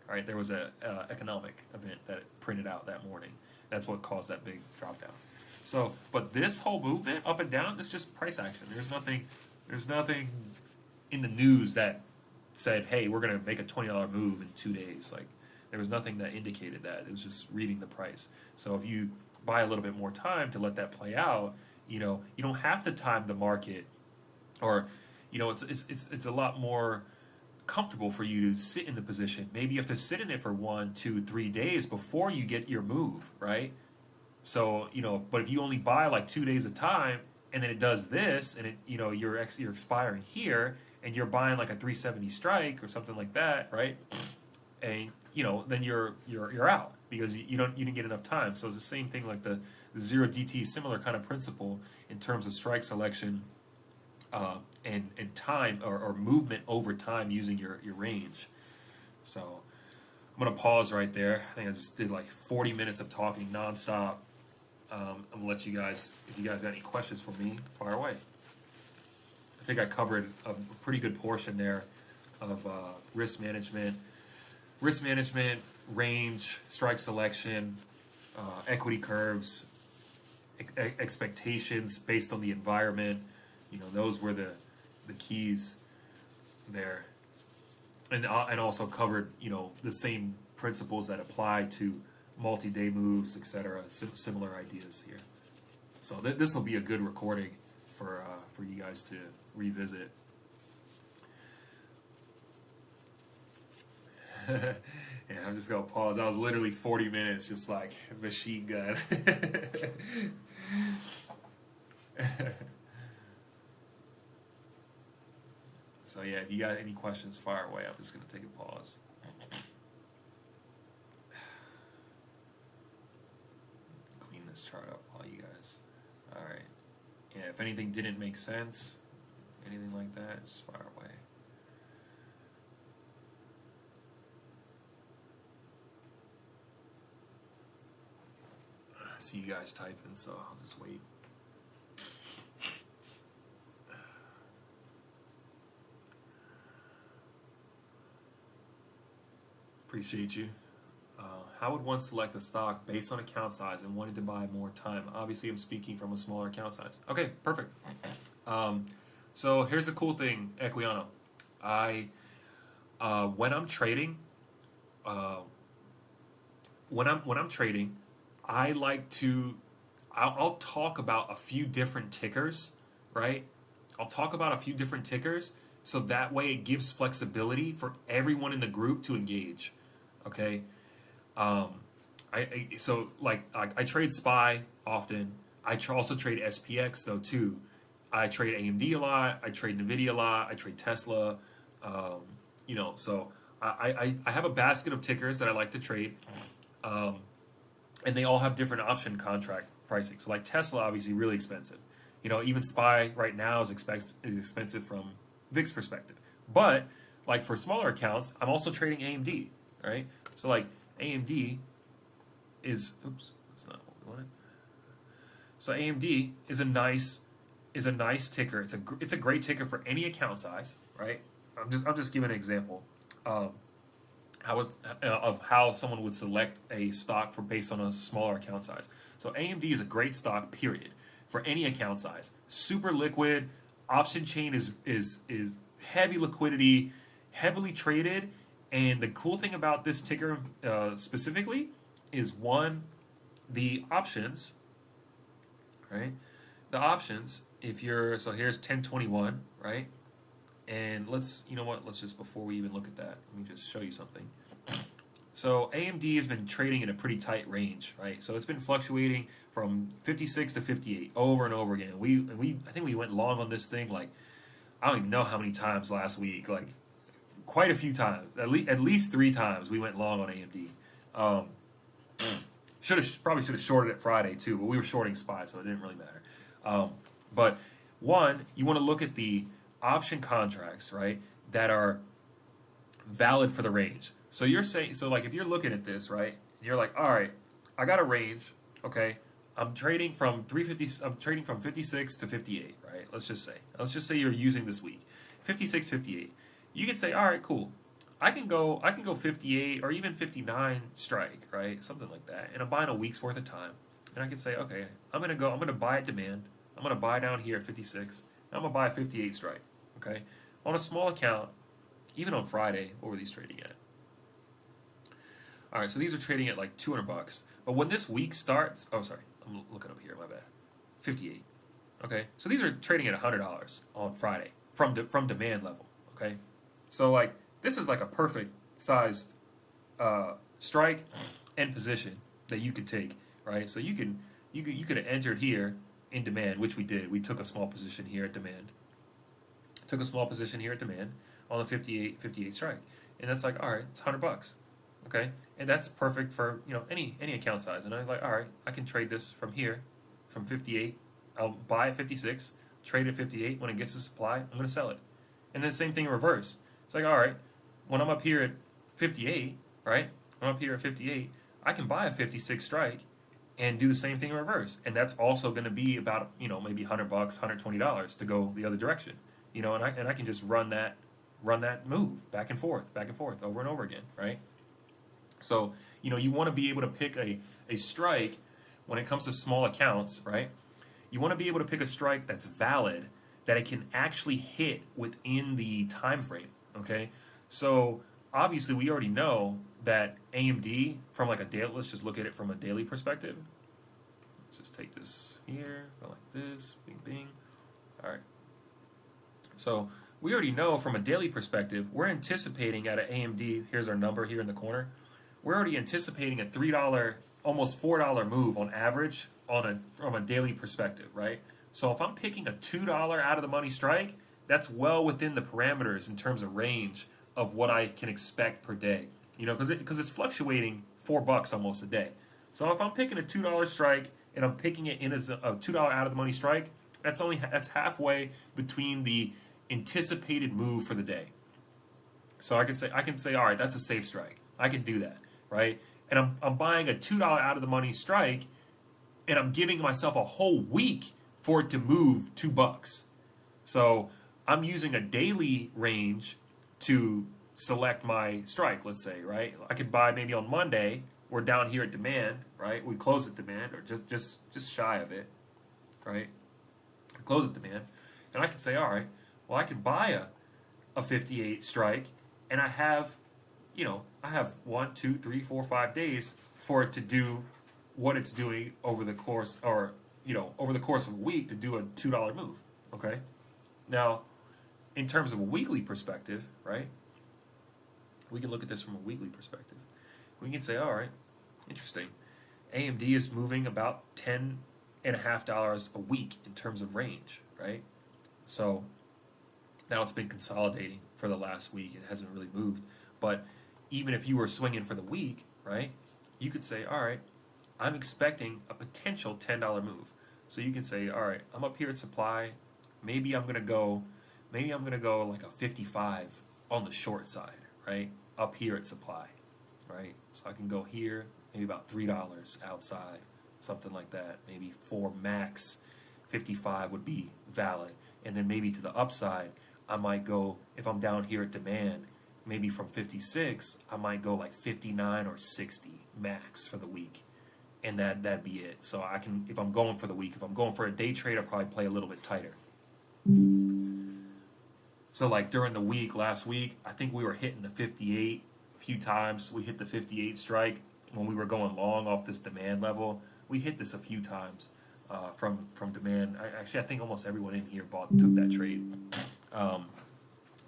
All right, there was a economic event that it printed out that morning. That's what caused that big drop down. So, but this whole movement up and down, it's just price action. There's nothing in the news that said, "Hey, we're going to make a $20 move in 2 days." Like, there was nothing that indicated that. It was just reading the price. So if you buy a little bit more time to let that play out, you don't have to time the market, or it's a lot more comfortable for you to sit in the position. Maybe you have to sit in it for 1, 2, 3 days before you get your move, right? So but if you only buy like 2 days of time, and then it does this, and you're expiring here, and you're buying like a 370 strike or something like that, right? And then you're out because you didn't get enough time. So it's the same thing like the zero DTE, similar kind of principle in terms of strike selection, and time or movement over time using your range. So I'm gonna pause right there. I think I just did like 40 minutes of talking nonstop. I'm gonna let you guys, if you guys got any questions for me, fire away. I think I covered a pretty good portion there of risk management, range, strike selection, equity curves, expectations based on the environment. Those were the keys there, and also covered the same principles that apply to multi-day moves, etc. Similar ideas here. So this will be a good recording for you guys to revisit. Yeah, I'm just gonna pause. That was literally 40 minutes, just like machine gun. So yeah, if you got any questions, fire away. I'm just gonna take a pause. Clean this chart up while you guys. All right. Yeah, if anything didn't make sense, anything like that, just fire away. see you guys typing, so I'll just wait. Appreciate you. How would one select a stock based on account size and wanting to buy more time? Obviously, I'm speaking from a smaller account size. Okay, perfect. So here's the cool thing, Equiano. When I'm trading, when I'm trading, I like to. I'll talk about a few different tickers, right? I'll talk about a few different tickers, so that way it gives flexibility for everyone in the group to engage. Okay. I trade SPY often. I also trade SPX though too. I trade AMD a lot. I trade Nvidia a lot. I trade Tesla. So I have a basket of tickers that I like to trade, and they all have different option contract pricing. So like Tesla, obviously really expensive. Even SPY right now is expensive from VIX perspective. But like for smaller accounts, I'm also trading AMD, right? So like AMD is, oops, that's not what we wanted. So AMD is a nice ticker. It's a great ticker for any account size, right? I'll just give an example of how someone would select a stock based on a smaller account size. So AMD is a great stock, period, for any account size. Super liquid. Option chain is heavy liquidity, heavily traded. And the cool thing about this ticker specifically is one, the options, right? The options, so here's 1021, right? And let's just, before we even look at that, let me just show you something. So AMD has been trading in a pretty tight range, right? So it's been fluctuating from 56 to 58 over and over again. I think we went long on this thing, like, I don't even know how many times last week, like quite a few times, at least 3 times we went long on AMD. Probably should have shorted it Friday too, but we were shorting SPY, so it didn't really matter. But one, you want to look at the option contracts, right, that are valid for the range. So you're saying, so like if you're looking at this, right, and you're like, all right, I got a range, okay, I'm trading from 56 to 58, right? Let's just say you're using this week, 56, 58. You can say, all right, cool. I can go 58 or even 59 strike, right? Something like that. And I'm buying a week's worth of time. And I can say, okay, I'm gonna buy at demand. I'm gonna buy down here at 56. And I'm gonna buy a 58 strike. Okay? On a small account, even on Friday, what were these trading at? All right, so these are trading at like $200. But when this week starts, oh sorry, I'm looking up here, my bad. 58. Okay, so these are trading at $100 on Friday from demand level. Okay, so like this is like a perfect sized strike and position that you could take, right? So you could have entered here in demand, which we did. We took a small position here at demand. On the 58 strike, and that's like, all right, it's $100. Okay, and that's perfect for any account size. And I'm like, all right, I can trade this from here, from 58. I'll buy at 56, trade at 58. When it gets to supply, I'm going to sell it. And then the same thing in reverse. It's like, all right, when I'm up here at 58, right? I'm up here at 58. I can buy a 56 strike and do the same thing in reverse. And that's also going to be about maybe $100, $120 to go the other direction. And I can just run that move back and forth, over and over again, right? So, you want to be able to pick a strike when it comes to small accounts, right? You want to be able to pick a strike that's valid, that it can actually hit within the time frame, okay? So, obviously, we already know that AMD, from like a daily, let's just look at it from a daily perspective. Let's just take this here, go like this, bing, bing. All right. So, we already know from a daily perspective, we're anticipating at an AMD, here's our number here in the corner, we're already anticipating a $3, almost $4 move on average from a daily perspective, right? So if I'm picking a $2 out of the money strike, that's well within the parameters in terms of range of what I can expect per day, because it's fluctuating $4 almost a day. So if I'm picking a $2 strike and I'm picking it in as a $2 out of the money strike, that's halfway between the anticipated move for the day. So I can say, all right, that's a safe strike. I can do that, right? And I'm buying a $2 out of the money strike and I'm giving myself a whole week for it to move $2. So I'm using a daily range to select my strike, let's say, right? I could buy maybe on Monday, we're down here at demand, right? We close at demand, or just shy of it, right? Close at demand. And I can say, all right, well, I can buy a 58 strike, and I have, I have 1, 2, 3, 4, 5 days for it to do what it's doing over the course, or, over the course of a week to do a $2 move, okay? Now, in terms of a weekly perspective, right? We can look at this from a weekly perspective. We can say, all right, interesting. AMD is moving about $10.50 a week in terms of range, right? So now it's been consolidating for the last week. It hasn't really moved. But even if you were swinging for the week, right, you could say, all right, I'm expecting a potential $10 move. So you can say, all right, I'm up here at supply. Maybe I'm gonna go like a 55 on the short side, right? Up here at supply, right? So I can go here, maybe about $3 outside, something like that. Maybe 4 max, 55 would be valid. And then maybe to the upside, I might go, if I'm down here at demand, maybe from 56, I might go like 59 or 60 max for the week. And that'd be it. So I can, if I'm going for the week, if I'm going for a day trade, I'll probably play a little bit tighter. So like during the week, last week, I think we were hitting the 58 a few times. We hit the 58 strike when we were going long off this demand level. We hit this a few times from demand. I think almost everyone in here took that trade a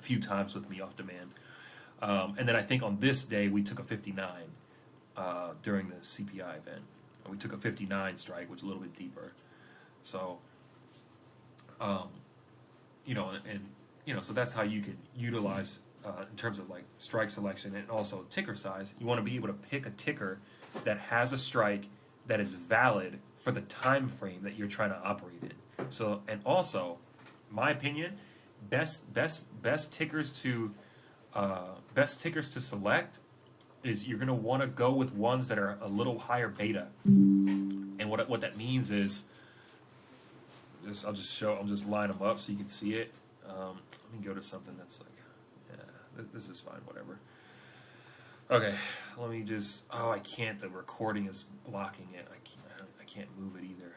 few times with me off demand. And then I think on this day, we took a 59 during the CPI event. We took a 59 strike, which is a little bit deeper. So, so that's how you can utilize in terms of like strike selection and also ticker size. You want to be able to pick a ticker that has a strike that is valid for the time frame that you're trying to operate in. So, and also, my opinion, best tickers to select is you're going to want to go with ones that are a little higher beta. And what that means is, I'll just line them up so you can see it. Let me go to something that's like, yeah, this is fine, whatever. Okay, let me just, I can't, the recording is blocking it. I can't move it either.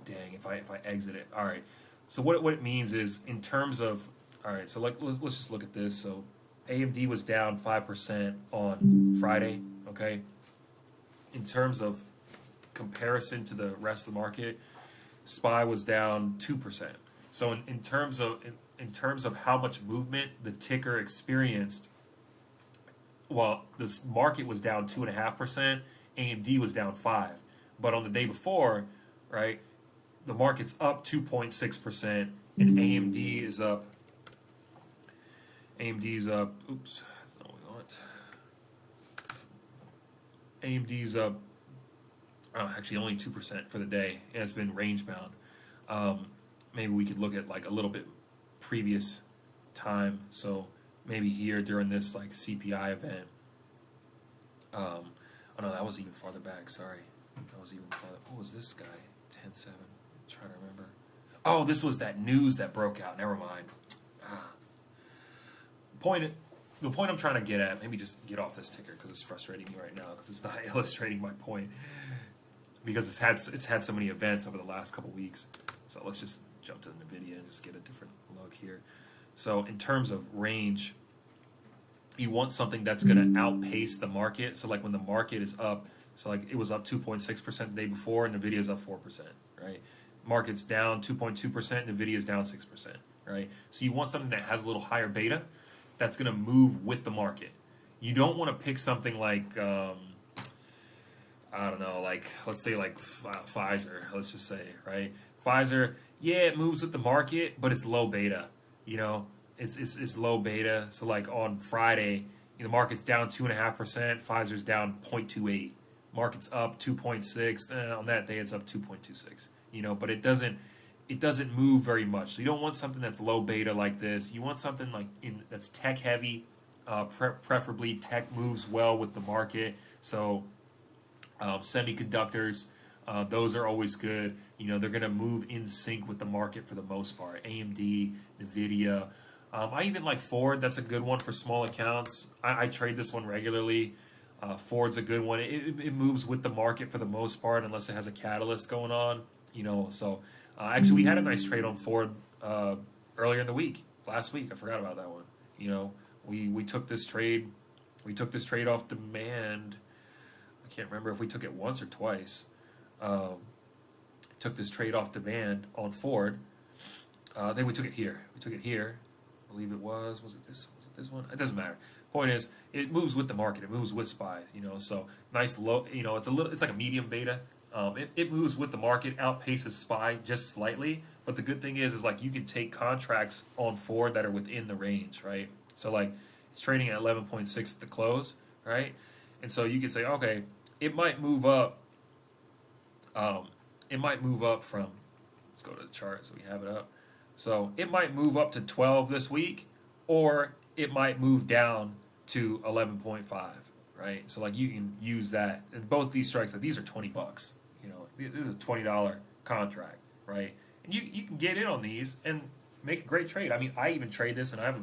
Dang, if I exit it. All right, so what it means is in terms of, all right, so like let's just look at this. So AMD was down 5% on Friday, okay? In terms of comparison to the rest of the market, SPY was down 2%. So in terms of how much movement the ticker experienced, well, this market was down 2.5%, AMD was down 5%. But on the day before, right, the market's up 2.6%, and AMD is up. AMD's up. Oops, that's not what we want. AMD's up. Actually, only 2% for the day, and it's been range bound. Maybe we could look at like a little bit previous time. So maybe here during this like CPI event. Oh no, that was even farther back. Sorry, that was even farther. What was this guy? 10-7. I'm trying to remember. Oh, this was that news that broke out. Never mind. The point I'm trying to get at, maybe just get off this ticker because it's frustrating me right now because it's not illustrating my point because it's had so many events over the last couple weeks. So let's just jump to NVIDIA and just get a different look here. So in terms of range, you want something that's going to outpace the market. So like when the market is up, so like it was up 2.6% the day before, and NVIDIA is up 4%, right? Market's down 2.2%, NVIDIA is down 6%, right? So you want something that has a little higher beta that's going to move with the market. You don't want to pick something like, I don't know, like, let's say like Pfizer, let's just say, right? Pfizer, yeah, it moves with the market, but it's low beta, it's low beta. So like on Friday, the market's down 2.5%, Pfizer's down 0.28, market's up 2.6, on that day it's up 2.26, but it doesn't move very much. So you don't want something that's low beta like this. You want something like that's tech heavy, preferably tech moves well with the market. So semiconductors, Those are always good. They're going to move in sync with the market for the most part. AMD, Nvidia. I even like Ford. That's a good one for small accounts. I trade this one regularly. Ford's a good one. It moves with the market for the most part, unless it has a catalyst going on. So actually, we had a nice trade on Ford earlier in the week. Last week, I forgot about that one. We took this trade. We took this trade off demand. I can't remember if we took it once or twice. Took this trade off demand on Ford. Then we took it here. We took it here. I believe it was. Was it this one? It doesn't matter. Point is, it moves with the market. It moves with SPY. So nice low. It's like a medium beta. It moves with the market, outpaces SPY just slightly. But the good thing is like you can take contracts on Ford that are within the range, right? So like it's trading at 11.6 at the close, right? And so you can say, okay, it might move up. It might move up from. Let's go to the chart so we have it up. So it might move up to 12 this week, or it might move down to 11.5, right? So like you can use that. And both these strikes, like these are $20. This is a $20 contract, right? And you can get in on these and make a great trade. I mean, I even trade this, and I have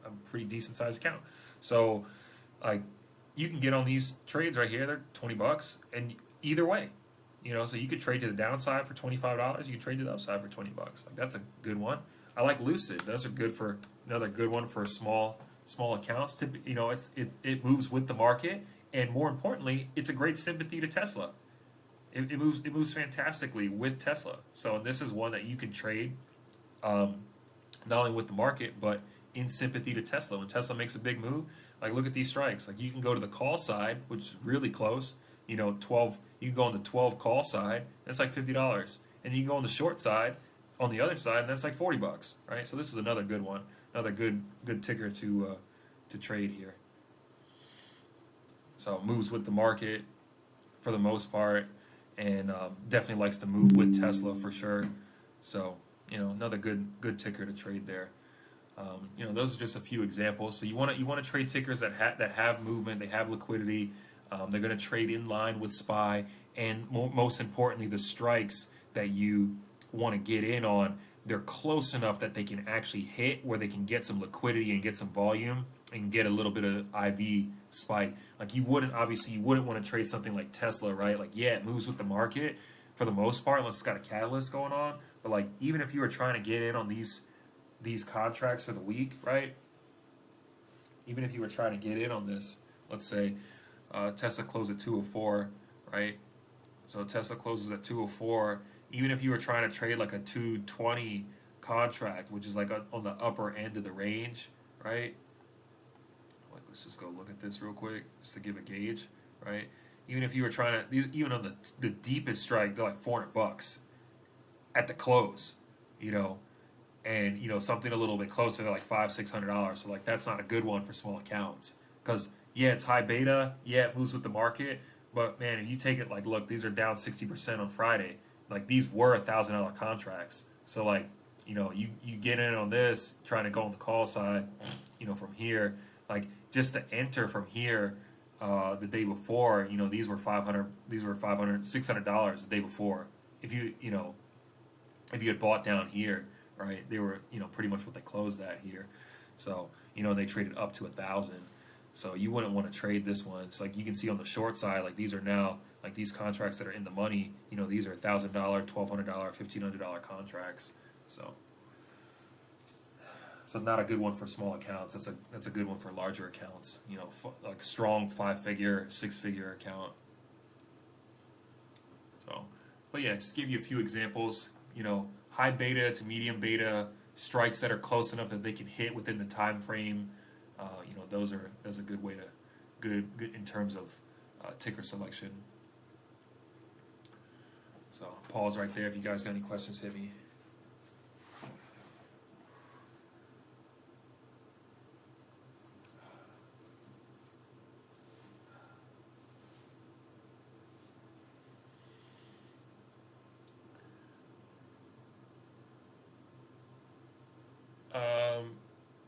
a pretty decent sized account. So like you can get on these trades right here. They're $20, and either way. So you could trade to the downside for $25. You could trade to the upside for $20. Like that's a good one. I like Lucid. Those are good for another good one for small accounts. It moves with the market, and more importantly, it's a great sympathy to Tesla. It moves fantastically with Tesla. So this is one that you can trade, not only with the market but in sympathy to Tesla. When Tesla makes a big move, like look at these strikes. Like you can go to the call side, which is really close. 12. You can go on the 12 call side. That's like $50, and you can go on the short side, on the other side, and that's like $40, right? So this is another good one, another good ticker to trade here. So it moves with the market for the most part, and definitely likes to move with Tesla for sure. So another good ticker to trade there. Those are just a few examples. So you want to trade tickers that have movement, they have liquidity. They're going to trade in line with SPY, and most importantly, the strikes that you want to get in on, they're close enough that they can actually hit where they can get some liquidity and get some volume and get a little bit of IV spike. Like you wouldn't want to trade something like Tesla, right? Like it moves with the market for the most part, unless it's got a catalyst going on. But like even if you were trying to get in on these contracts for the week, right? Even if you were trying to get in on this, let's say. Tesla closed at 204, right? So Tesla closes at 204. Even if you were trying to trade like a 220 contract, which is like on the upper end of the range, right? Like let's just go look at this real quick just to give a gauge, right? Even if you were trying to, even on the deepest strike, they're like $400 at the close, and something a little bit closer to like $500-600. So like that's not a good one for small accounts because. Yeah, it's high beta. Yeah, it moves with the market. But man, if you take it like, look, these are down 60% on Friday. Like these were $1,000 contracts. So like, you get in on this, trying to go on the call side, from here, like just to enter from here, the day before, these were $500, $600 the day before. If you had bought down here, right, they were, pretty much what they closed at here. So, they traded up to 1,000. So you wouldn't want to trade this one. It's like you can see on the short side, like these are now, like these contracts that are in the money, these are $1,000, $1,200, $1,500 contracts. So not a good one for small accounts. That's a good one for larger accounts, like strong 5-figure, 6-figure account. So, but yeah, just give you a few examples, high beta to medium beta, strikes that are close enough that they can hit within the time frame. Those a good way to good in terms of ticker selection. So pause right there. If you guys got any questions, hit me.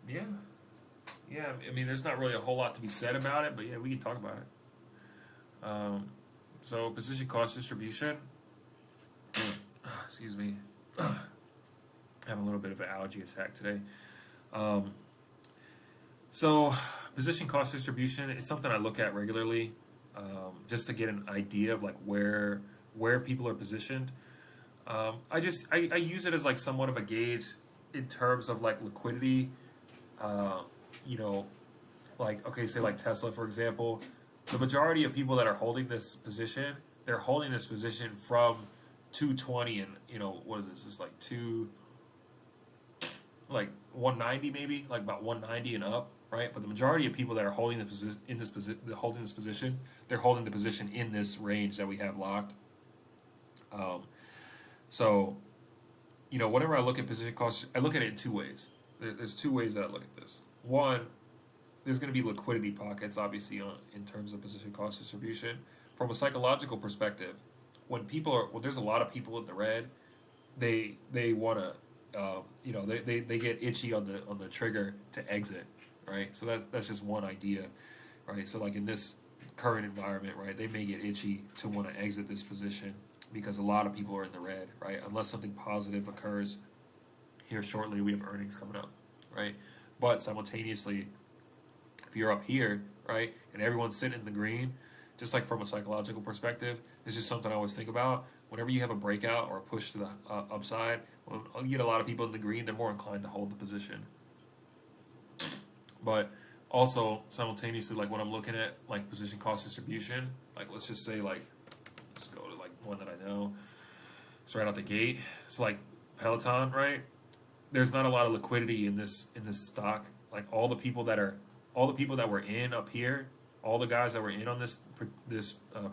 Yeah. Yeah, I mean, there's not really a whole lot to be said about it, but yeah, we can talk about it. So position cost distribution. Excuse me. I have a little bit of an allergy attack today. So position cost distribution, it's something I look at regularly, just to get an idea of like where people are positioned. I use it as like somewhat of a gauge in terms of like liquidity. You know, like okay, say like Tesla for example, the majority of people that are holding this position, they're holding this position from 220 and what is this? It's like 190 maybe, like about 190 and up, right? But the majority of people that are holding the position they're holding the position in this range that we have locked. So, whenever I look at position costs, I look at it in two ways. There's two ways that I look at this. One, there's going to be liquidity pockets, obviously, in terms of position cost distribution. From a psychological perspective, when there's a lot of people in the red, they want to, they get itchy on the trigger to exit, right? So that's just one idea, right? So like in this current environment, right, they may get itchy to want to exit this position because a lot of people are in the red, right? Unless something positive occurs here shortly, we have earnings coming up, right? But simultaneously, if you're up here, right, and everyone's sitting in the green, just like from a psychological perspective, it's just something I always think about. Whenever you have a breakout or a push to the upside, when you get a lot of people in the green, they're more inclined to hold the position. But also simultaneously, like when I'm looking at like position cost distribution, like let's just say like let's go to like one that I know. It's right out the gate. It's like Peloton, right? There's not a lot of liquidity in this stock. Like all the people that were in up here, all the guys that were in on this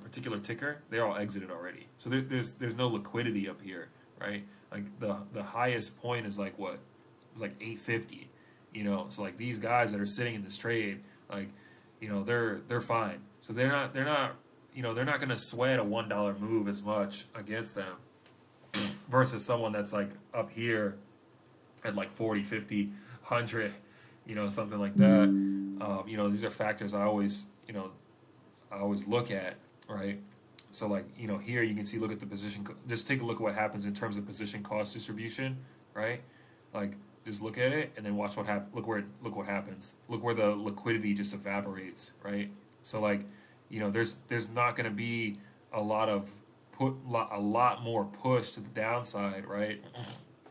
particular ticker, they're all exited already. So there's no liquidity up here, right? Like the highest point is like what? It's like 850. So like these guys that are sitting in this trade, like, they're fine. So they're not going to sweat a $1 move as much against them versus someone that's like up here at like 40, 50, 100, something like that. These are factors I always look at, right? So like, here you can see, look at the position, just take a look at what happens in terms of position cost distribution, right? Like just look at it and then watch what happens. Look what happens. Look where the liquidity just evaporates, right? So like, there's not going to be a lot more push to the downside, right?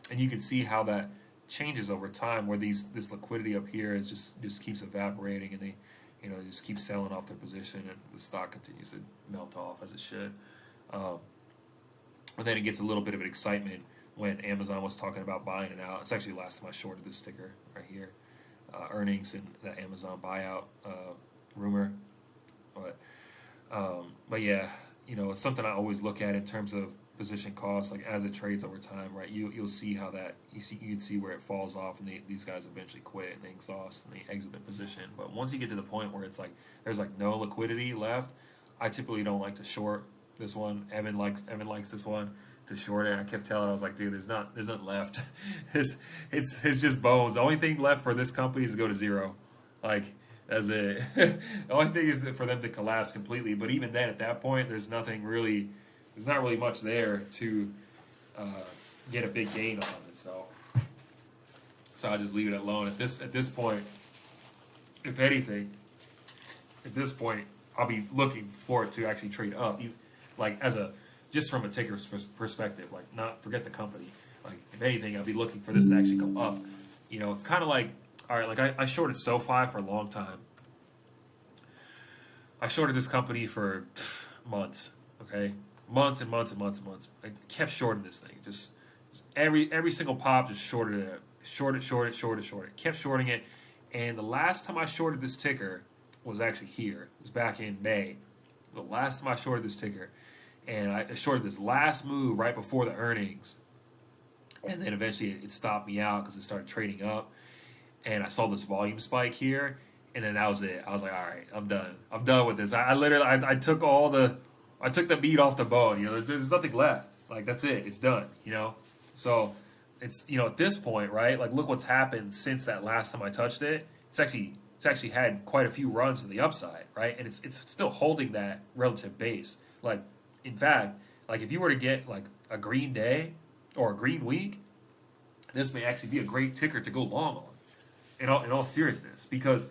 And you can see how that changes over time, where this liquidity up here is just keeps evaporating, and they just keep selling off their position, and the stock continues to melt off as it should. And then it gets a little bit of an excitement when Amazon was talking about buying it out. It's actually the last time I shorted this sticker right here, earnings and the Amazon buyout rumor. But yeah, it's something I always look at in terms of position costs, like as it trades over time, right? You'll see how that you can see where it falls off, and these guys eventually quit and they exhaust and they exit the position. But once you get to the point where it's like there's like no liquidity left, I typically don't like to short this one. Evan likes this one to short it. And I kept telling him, I was like, dude, there's nothing left. it's just bones. The only thing left for this company is to go to zero. Like that's it. The only thing is for them to collapse completely. But even then, at that point, there's not really much there to get a big gain on it. So I just leave it alone. At this point, if anything, at this point, I'll be looking for it to actually trade up, like just from a ticker's perspective. Like, not forget the company. Like, if anything, I'll be looking for this to actually go up. It's kind of like, all right, like I shorted SoFi for a long time. I shorted this company for months. Okay. Months and months and months and months. I kept shorting this thing. Just every single pop, just shorted it. Shorted. Kept shorting it. And the last time I shorted this ticker was actually here. It was back in May. The last time I shorted this ticker. And I shorted this last move right before the earnings. And then eventually it stopped me out because it started trading up. And I saw this volume spike here. And then that was it. I was like, all right, I'm done. I'm done with this. I literally took I took the meat off the bone. There's nothing left. Like, that's it. It's done. So it's at this point, right? Like, look what's happened since that last time I touched it. It's actually had quite a few runs to the upside, right? And it's still holding that relative base. Like, in fact, like if you were to get like a green day or a green week, this may actually be a great ticker to go long on. In all seriousness, because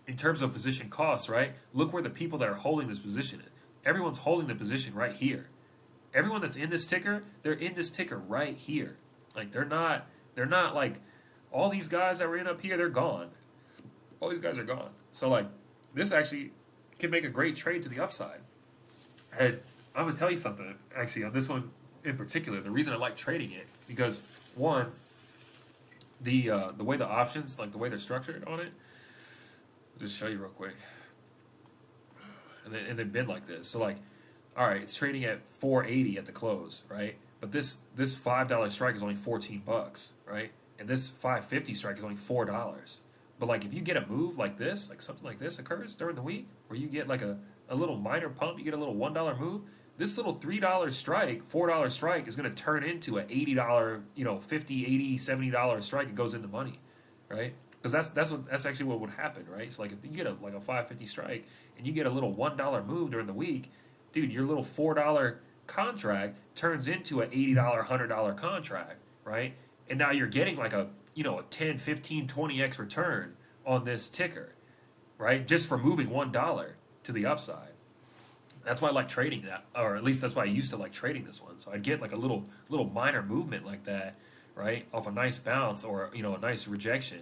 in terms of position costs, right? Look where the people that are holding this position is. Everyone's holding the position right here. Everyone that's in this ticker, they're in this ticker right here. Like they're not like all these guys that were in up here, they're gone. All these guys are gone. So like this actually can make a great trade to the upside. And I'm gonna tell you something actually on this one in particular. The reason I like trading it because one, the way the options, like the way they're structured on it, I'll just show you real quick. And they've been like this. So like, all right, it's trading at 480 at the close, right? But this $5 strike is only $14, right? And this 550 strike is only $4. But like if you get a move like this, like something like this occurs during the week, where you get like a little minor pump, you get a little $1 move, this little $3 strike, $4 strike is going to turn into an $80, $50, $80, $70 strike. It goes into money, right? Because that's actually what would happen, right? So like if you get a 550 strike and you get a little $1 move during the week, dude, your little $4 contract turns into an $80, $100 contract, right? And now you're getting like a 10, 15, 20x return on this ticker, right? Just for moving $1 to the upside. That's why I like trading that, or at least that's why I used to like trading this one. So I'd get like a little minor movement like that, right, off a nice bounce or a nice rejection,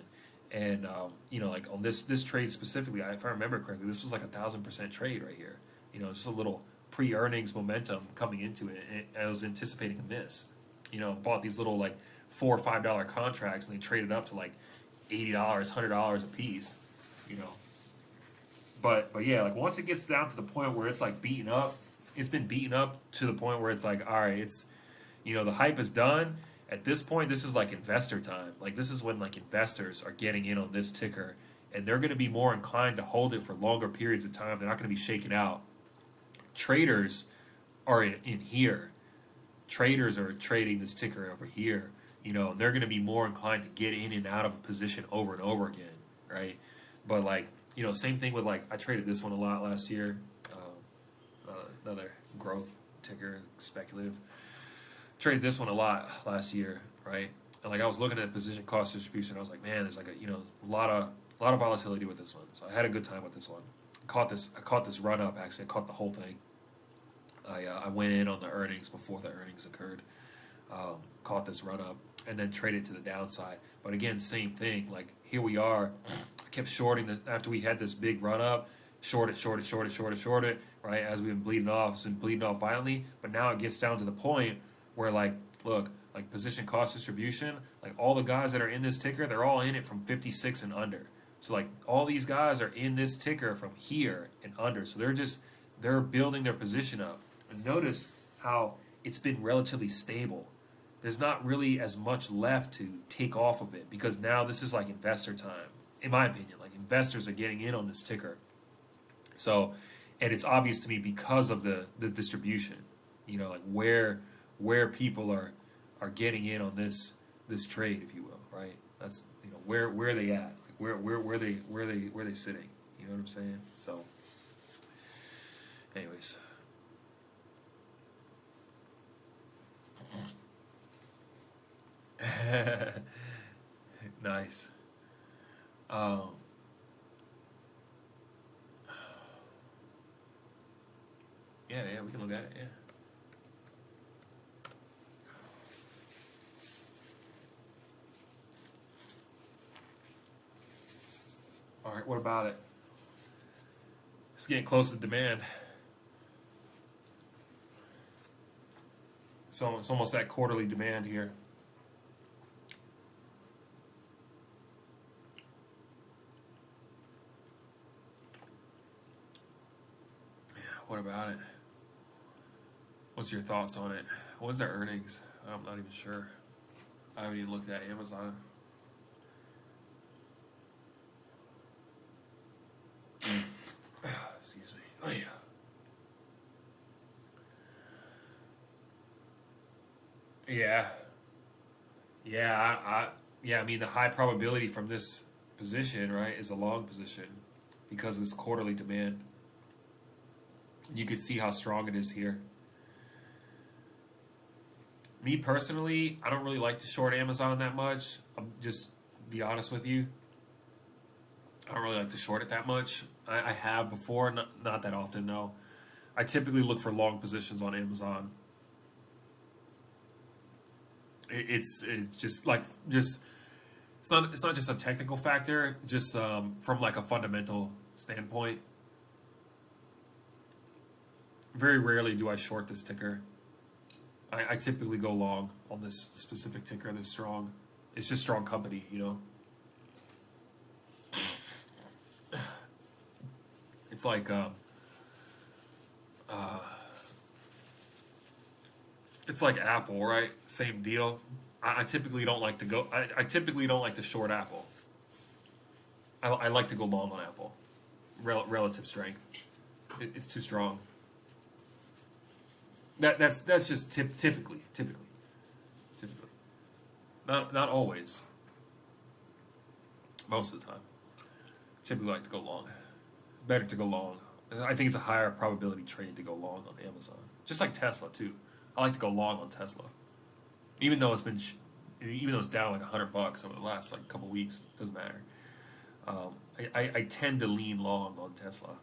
and like on this trade specifically, if I remember correctly, this was like 1,000% trade right here. Just a little pre-earnings momentum coming into it. And I was anticipating a miss. Bought these little like $4 or $5 contracts, and they traded up to like $80, $100 a piece. But yeah, like once it gets down to the point where it's like beaten up, it's been beaten up to the point where it's like, all right, it's the hype is done. At this point, this is like investor time. Like this is when like investors are getting in on this ticker, and they're going to be more inclined to hold it for longer periods of time. They're not going to be shaken out. Traders are in here. Traders are trading this ticker over here. And they're going to be more inclined to get in and out of a position over and over again, right? But like, same thing with like I traded this one a lot last year. Another growth ticker, speculative. Traded this one a lot last year, right? And like I was looking at position cost distribution, I was like, man, there's like a lot of volatility with this one. So I had a good time with this one. I caught this run up actually. I caught the whole thing. I went in on the earnings before the earnings occurred. Caught this run up and then traded to the downside. But again, same thing. Like here we are. I kept shorting after we had this big run up. Short it, right? As we've been bleeding off, it's been bleeding off violently. But now it gets down to the point where like, look, like position cost distribution, like all the guys that are in this ticker, they're all in it from 56 and under. So like all these guys are in this ticker from here and under. So they're building their position up. And notice how it's been relatively stable. There's not really as much left to take off of it because now this is like investor time, in my opinion. Like investors are getting in on this ticker. So, and it's obvious to me because of the distribution, like where people are getting in on this trade, if you will, right? That's where are they at? Like where they sitting? You know what I'm saying? So, anyways. Nice. Um, yeah, we can look at it. Yeah. All right. What about it? It's getting close to demand. So it's almost that quarterly demand here. What about it? What's your thoughts on it? What's their earnings? I'm not even sure. I haven't even looked at Amazon. Excuse me. Oh yeah. Yeah. I mean, the high probability from this position, right, is a long position because of this quarterly demand. You could see how strong it is here. Me personally, I don't really like to short Amazon that much. I'm just be honest with you. I don't really like to short it that much. I have before, not that often, no. I typically look for long positions on Amazon. It's just like it's not just a technical factor, just from like a fundamental standpoint. Very rarely do I short this ticker. I typically go long on this specific ticker that's strong. It's just strong company, you know. It's like it's like Apple, right? Same deal. I typically don't like to go. I typically don't like to short Apple. I like to go long on Apple. Relative strength. It's too strong. That's just typically. Not always. Most of the time. Typically like to go long. Better to go long. I think it's a higher probability trade to go long on Amazon. Just like Tesla too. I like to go long on Tesla. Even though it's down like $100 over the last like couple weeks, doesn't matter. I tend to lean long on Tesla.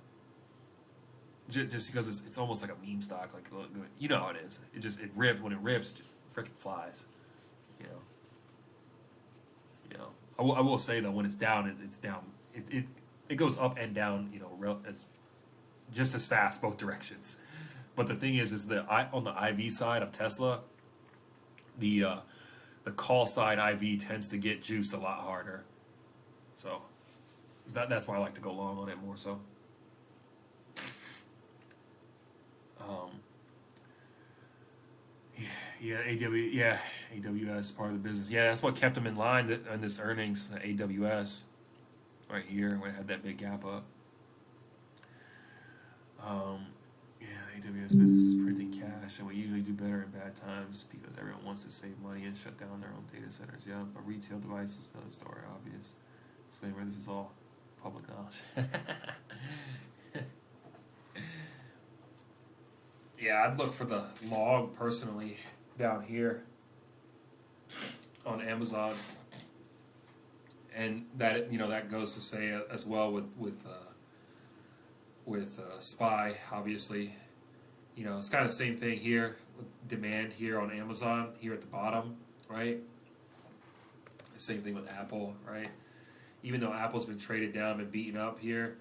Just because it's almost like a meme stock, like you know how it is. It rips when it rips, it just freaking flies. You know. I will say though, when it's down, it's down. It goes up and down. You know, as just as fast both directions. But the thing is that on the IV side of Tesla, the call side IV tends to get juiced a lot harder. So that's why I like to go long on it more so. AWS part of the business. Yeah, that's what kept them in line on this earnings. AWS, right here, when it had that big gap up. AWS business is printing cash, and we usually do better in bad times because everyone wants to save money and shut down their own data centers. Yeah, but retail devices is another story. Obvious. Disclaimer: this is all public knowledge. Yeah, I'd look for the long personally down here on Amazon, and that that goes to say as well with SPY. Obviously, it's kind of the same thing here with demand here on Amazon here at the bottom, right? Same thing with Apple, right? Even though Apple's been traded down and beaten up here,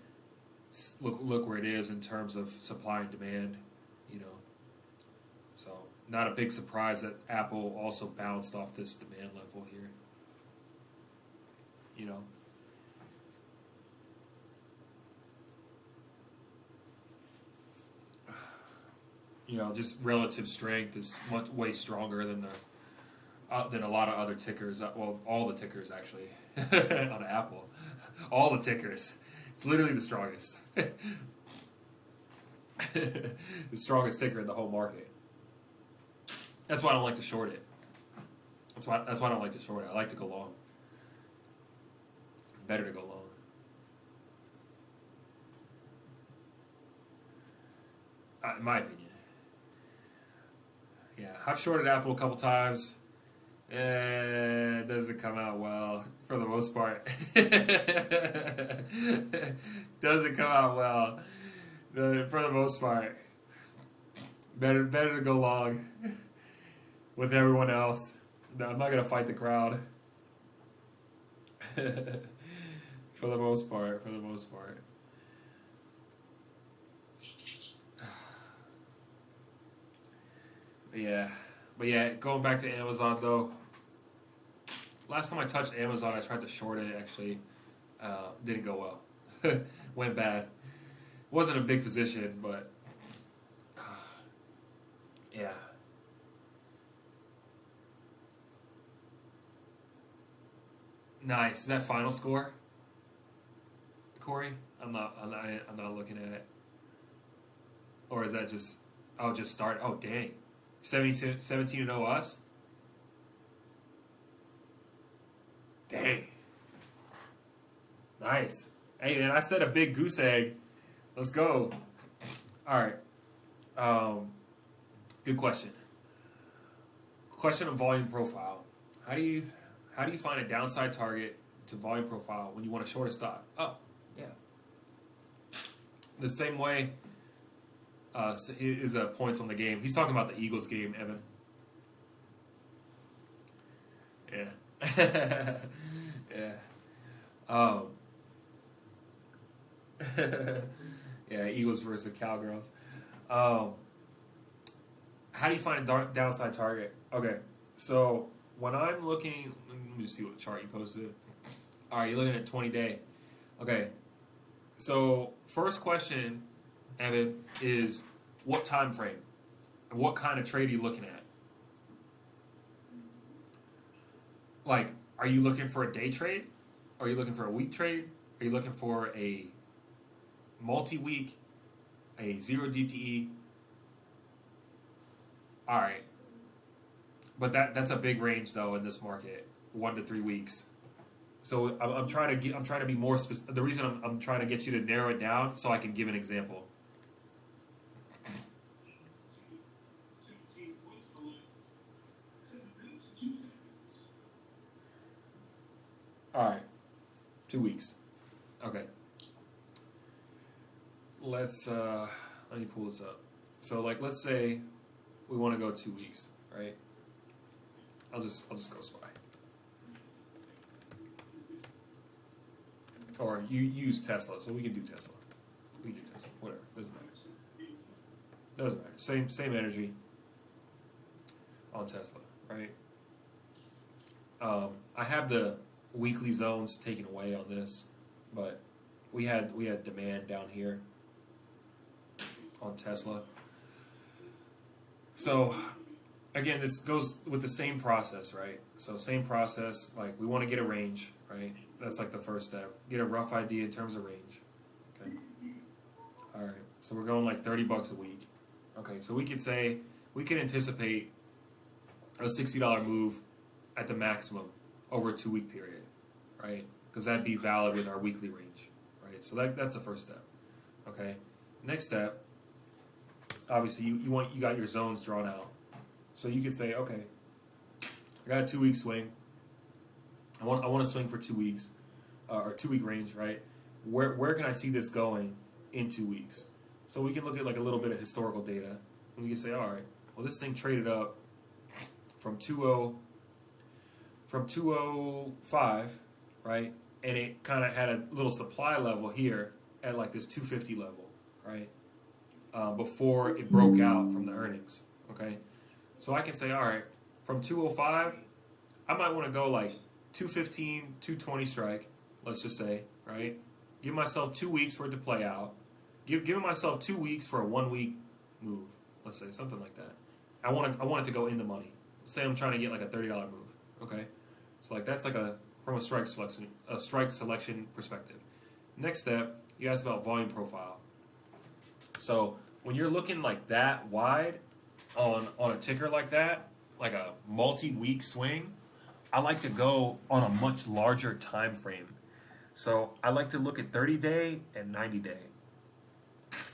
look where it is in terms of supply and demand. So not a big surprise that Apple also bounced off this demand level here. Just relative strength is way stronger than a lot of other tickers. Well, all the tickers actually on Apple, all the tickers. It's literally the strongest, the strongest ticker in the whole market. That's why I don't like to short it. That's why I don't like to short it. I like to go long. Better to go long. In my opinion. Yeah, I've shorted Apple a couple times. It doesn't come out well for the most part. Doesn't come out well for the most part. Better to go long with everyone else. No, I'm not gonna fight the crowd. For the most part. But yeah, going back to Amazon though. Last time I touched Amazon, I tried to short it. Actually, didn't go well. Went bad. Wasn't a big position, but yeah. Nice. Is that final score, Corey? I'm not looking at it. Or is that just? Oh, just start. Oh, dang. 17-0 us. Dang. Nice. Hey man, I said a big goose egg. Let's go. All right. Um, Good question. Question of volume profile. How do you find a downside target to volume profile when you want to short a stock? Oh, yeah. The same way is points on the game. He's talking about the Eagles game, Evan. Yeah. Yeah. Um, yeah, Eagles versus Cowgirls. Um, how do you find a downside target? Okay, so when I'm looking, let me just see what chart you posted. All right, you're looking at 20-day. Okay, so first question, Evan, is what time frame? And what kind of trade are you looking at? Like, are you looking for a day trade? Are you looking for a week trade? Are you looking for a multi-week, a zero DTE? All right, but that's a big range though in this market, 1 to 3 weeks. So I'm trying to be more specific. The reason I'm trying to get you to narrow it down so I can give an example. All right, 2 weeks. Okay. Let me pull this up. So like let's say we want to go 2 weeks, right? I'll just go SPY. Or you use Tesla, so we can do Tesla. We can do Tesla. Whatever. Doesn't matter. Doesn't matter. Same energy on Tesla, right? I have the weekly zones taken away on this, but we had demand down here on Tesla. So again, this goes with the same process, right? So same process, like we want to get a range, right? That's like the first step. Get a rough idea in terms of range. Okay. All right. So we're going like $30 a week. Okay. So we could anticipate a $60 move at the maximum over a 2 week period, right? Because that'd be valid with our weekly range, right? So that's the first step. Okay. Next step, obviously you got your zones drawn out. So you could say, okay, I got a 2 week swing. I want to swing for 2 weeks, or 2 week range, right? Where can I see this going in 2 weeks? So we can look at like a little bit of historical data, and we can say, all right, well this thing traded up from 205, right? And it kind of had a little supply level here at like this 250 level, right? Before it broke out from the earnings, okay? So I can say, all right, from 205, I might want to go like 215, 220 strike, let's just say, right? Give myself 2 weeks for it to play out. Giving myself 2 weeks for a 1 week move, let's say, something like that. I want it to go in the money. Say I'm trying to get like a $30 move, okay? So like that's like from a strike selection perspective. Next step, you asked about volume profile. So when you're looking like that wide on a ticker like that, like a multi-week swing, I like to go on a much larger time frame. So I like to look at 30-day and 90-day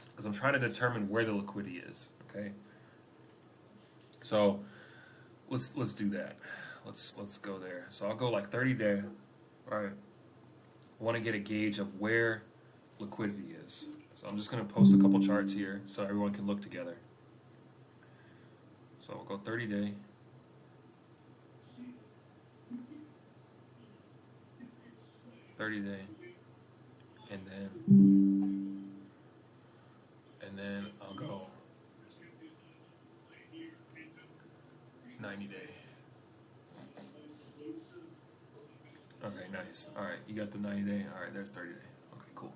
because I'm trying to determine where the liquidity is. Okay. So let's do that. Let's go there. So I'll go like 30-day. All right. I want to get a gauge of where liquidity is. So I'm just going to post a couple charts here so everyone can look together. So we'll go 30-day. And then I'll go 90-day. Okay, nice. All right, you got the 90-day. All right, there's 30-day. Okay, cool.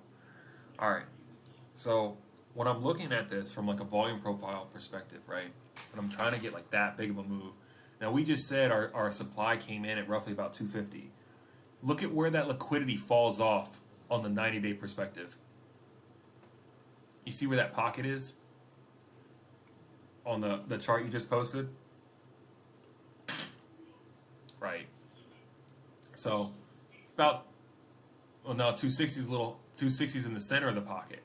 All right. So when I'm looking at this from like a volume profile perspective, right? When I'm trying to get like that big of a move. Now we just said our supply came in at roughly about 250. Look at where that liquidity falls off on the 90-day perspective. You see where that pocket is on the chart you just posted? Right. So about, well, now 260's in the center of the pocket.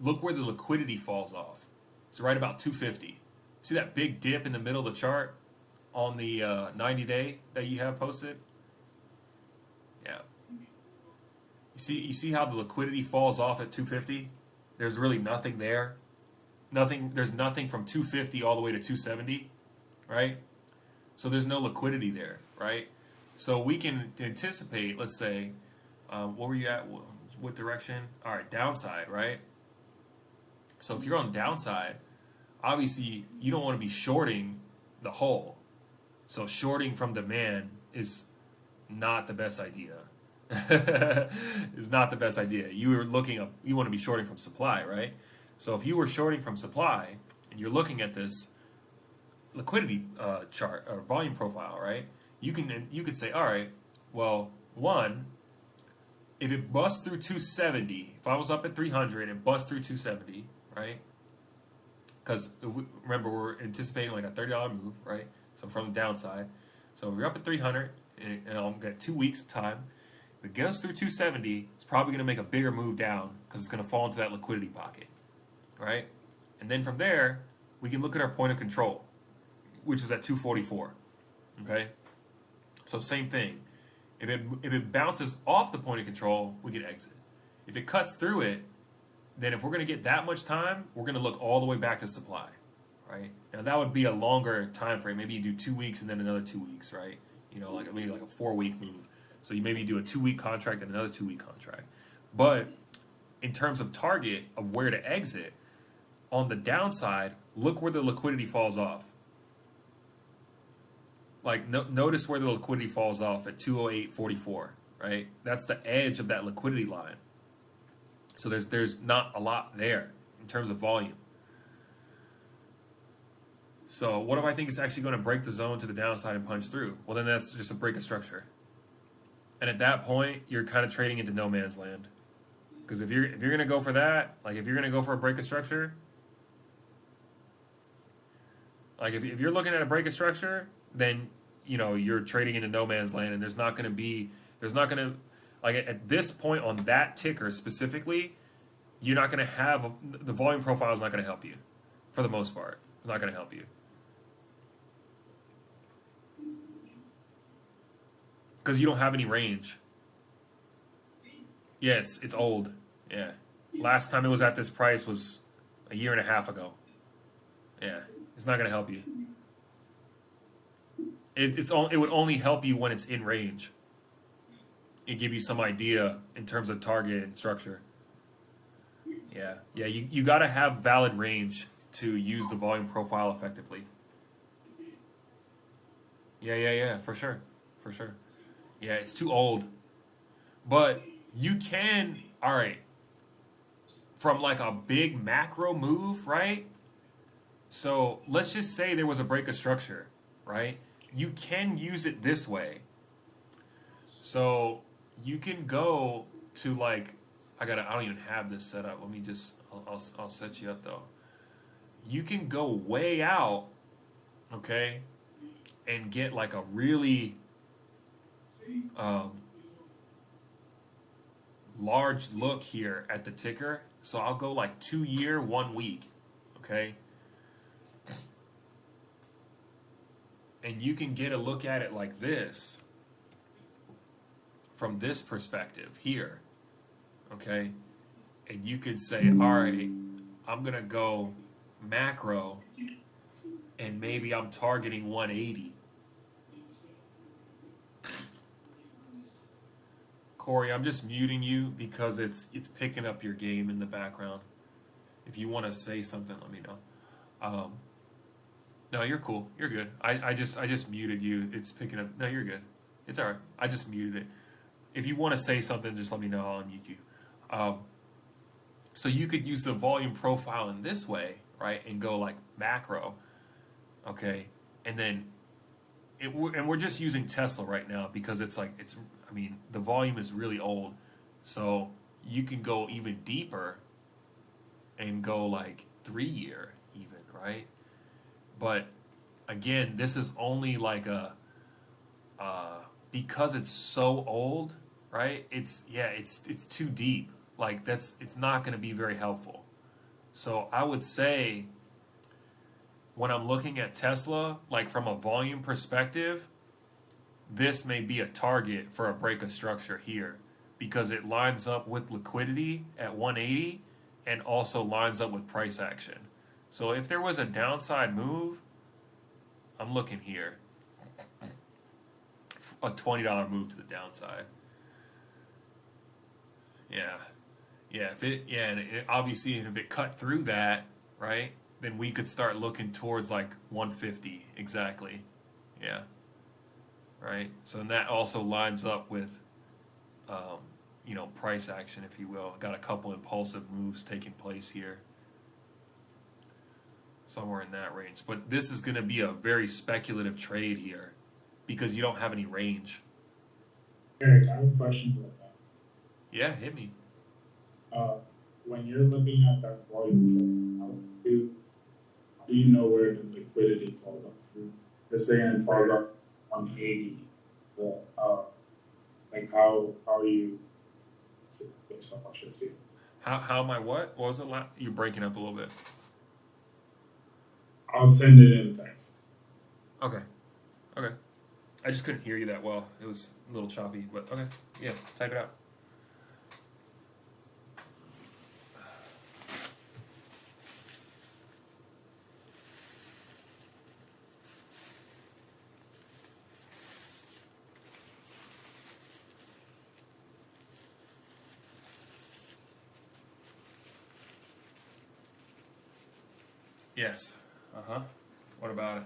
Look where the liquidity falls off. It's right about 250. See that big dip in the middle of the chart on the 90-day that you have posted? Yeah. You see how the liquidity falls off at 250? There's really nothing there. There's nothing from 250 all the way to 270, right? So there's no liquidity there, right? So we can anticipate, let's say, what were you at? What direction? All right, downside, right? So if you're on downside, obviously you don't want to be shorting the whole. So shorting from demand is not the best idea. It's not the best idea. You want to be shorting from supply, right? So if you were shorting from supply and you're looking at this liquidity chart or volume profile, right? You could say, all right, well, one, if it busts through 270, if I was up at 300 and busts through 270, right? Because remember, we're anticipating like a $30 move, right? So from the downside. So we're up at 300 and I'll get 2 weeks of time. If it goes through 270, it's probably going to make a bigger move down because it's going to fall into that liquidity pocket, right? And then from there, we can look at our point of control, which is at 244, okay? So same thing. If it bounces off the point of control, we can exit. If it cuts through it, then if we're going to get that much time, we're going to look all the way back to supply, right? Now that would be a longer time frame. Maybe you do 2 weeks and then another 2 weeks, right? You know, like maybe like a 4-week move. So you maybe do a 2-week contract and another 2-week contract. But in terms of target of where to exit, on the downside, look where the liquidity falls off. Like notice where the liquidity falls off at 208.44, right? That's the edge of that liquidity line. So there's not a lot there in terms of volume. So what if I think it's actually going to break the zone to the downside and punch through? Well, then that's just a break of structure. And at that point, you're kind of trading into no man's land. Because if you're going to go for that, like if you're going to go for a break of structure, like if you're looking at a break of structure, then you know you're trading into no man's land, and there's not going to like at this point on that ticker specifically, you're not going to have the volume profile is not going to help you for the most part. It's not going to help you because you don't have any range. Yeah, it's old. Yeah, last time it was at this price was a year and a half ago. Yeah, it's not going to help you. It would only help you when it's in range. It give you some idea in terms of target and structure. Yeah, you got to have valid range to use the volume profile effectively. Yeah, for sure. Yeah, it's too old. But you can, all right, from like a big macro move, right? So let's just say there was a break of structure, right? You can use it this way. So you can go to like, I don't even have this set up. Let me just, I'll set you up though. You can go way out, okay, and get like a really large look here at the ticker. So I'll go like 2 year, 1 week, okay? And you can get a look at it like this from this perspective here, okay? And you could say, all right, I'm going to go macro and maybe I'm targeting 180. Corey, I'm just muting you because it's picking up your game in the background. If you want to say something, let me know. No, you're cool. You're good. I just muted you. It's picking up. No, you're good. It's all right. I just muted it. If you want to say something, just let me know. I'll unmute you. So you could use the volume profile in this way, right, and go like macro, okay, and then we're just using Tesla right now because I mean, the volume is really old, so you can go even deeper and go like 3 year even, right? But again, this is only like because it's so old, right? It's too deep. Like it's not going to be very helpful. So I would say when I'm looking at Tesla, like from a volume perspective, this may be a target for a break of structure here because it lines up with liquidity at 180 and also lines up with price action. So if there was a downside move, I'm looking here, a $20 move to the downside. Yeah. Yeah, and obviously if it cut through that, right? Then we could start looking towards like 150 exactly. Yeah. Right? So then that also lines up with price action, if you will. Got a couple impulsive moves taking place here. Somewhere in that range. But this is going to be a very speculative trade here because you don't have any range. Eric, I have a question about that. Yeah, hit me. Uh, when you're looking at that volume chart, how do you know where the liquidity falls off? You're saying it falls off 180, but like how are you based on what you're seeing? How am I what? What was it? You're breaking up a little bit. I'll send it in text. Okay. Okay. I just couldn't hear you that well. It was a little choppy, but okay. Yeah, type it out. Yes. Uh-huh. What about it?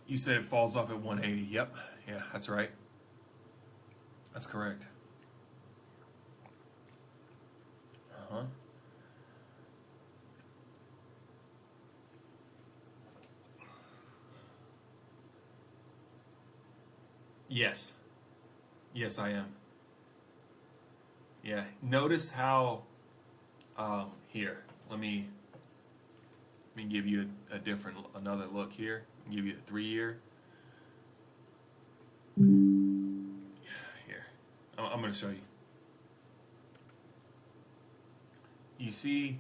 You said it falls off at 180. Yep. Yeah, that's right. That's correct. Uh-huh. Yes. Yes, I am. Yeah. Notice how here, let me give you another look here. Give you a 3-year. Here. I'm going to show you. You see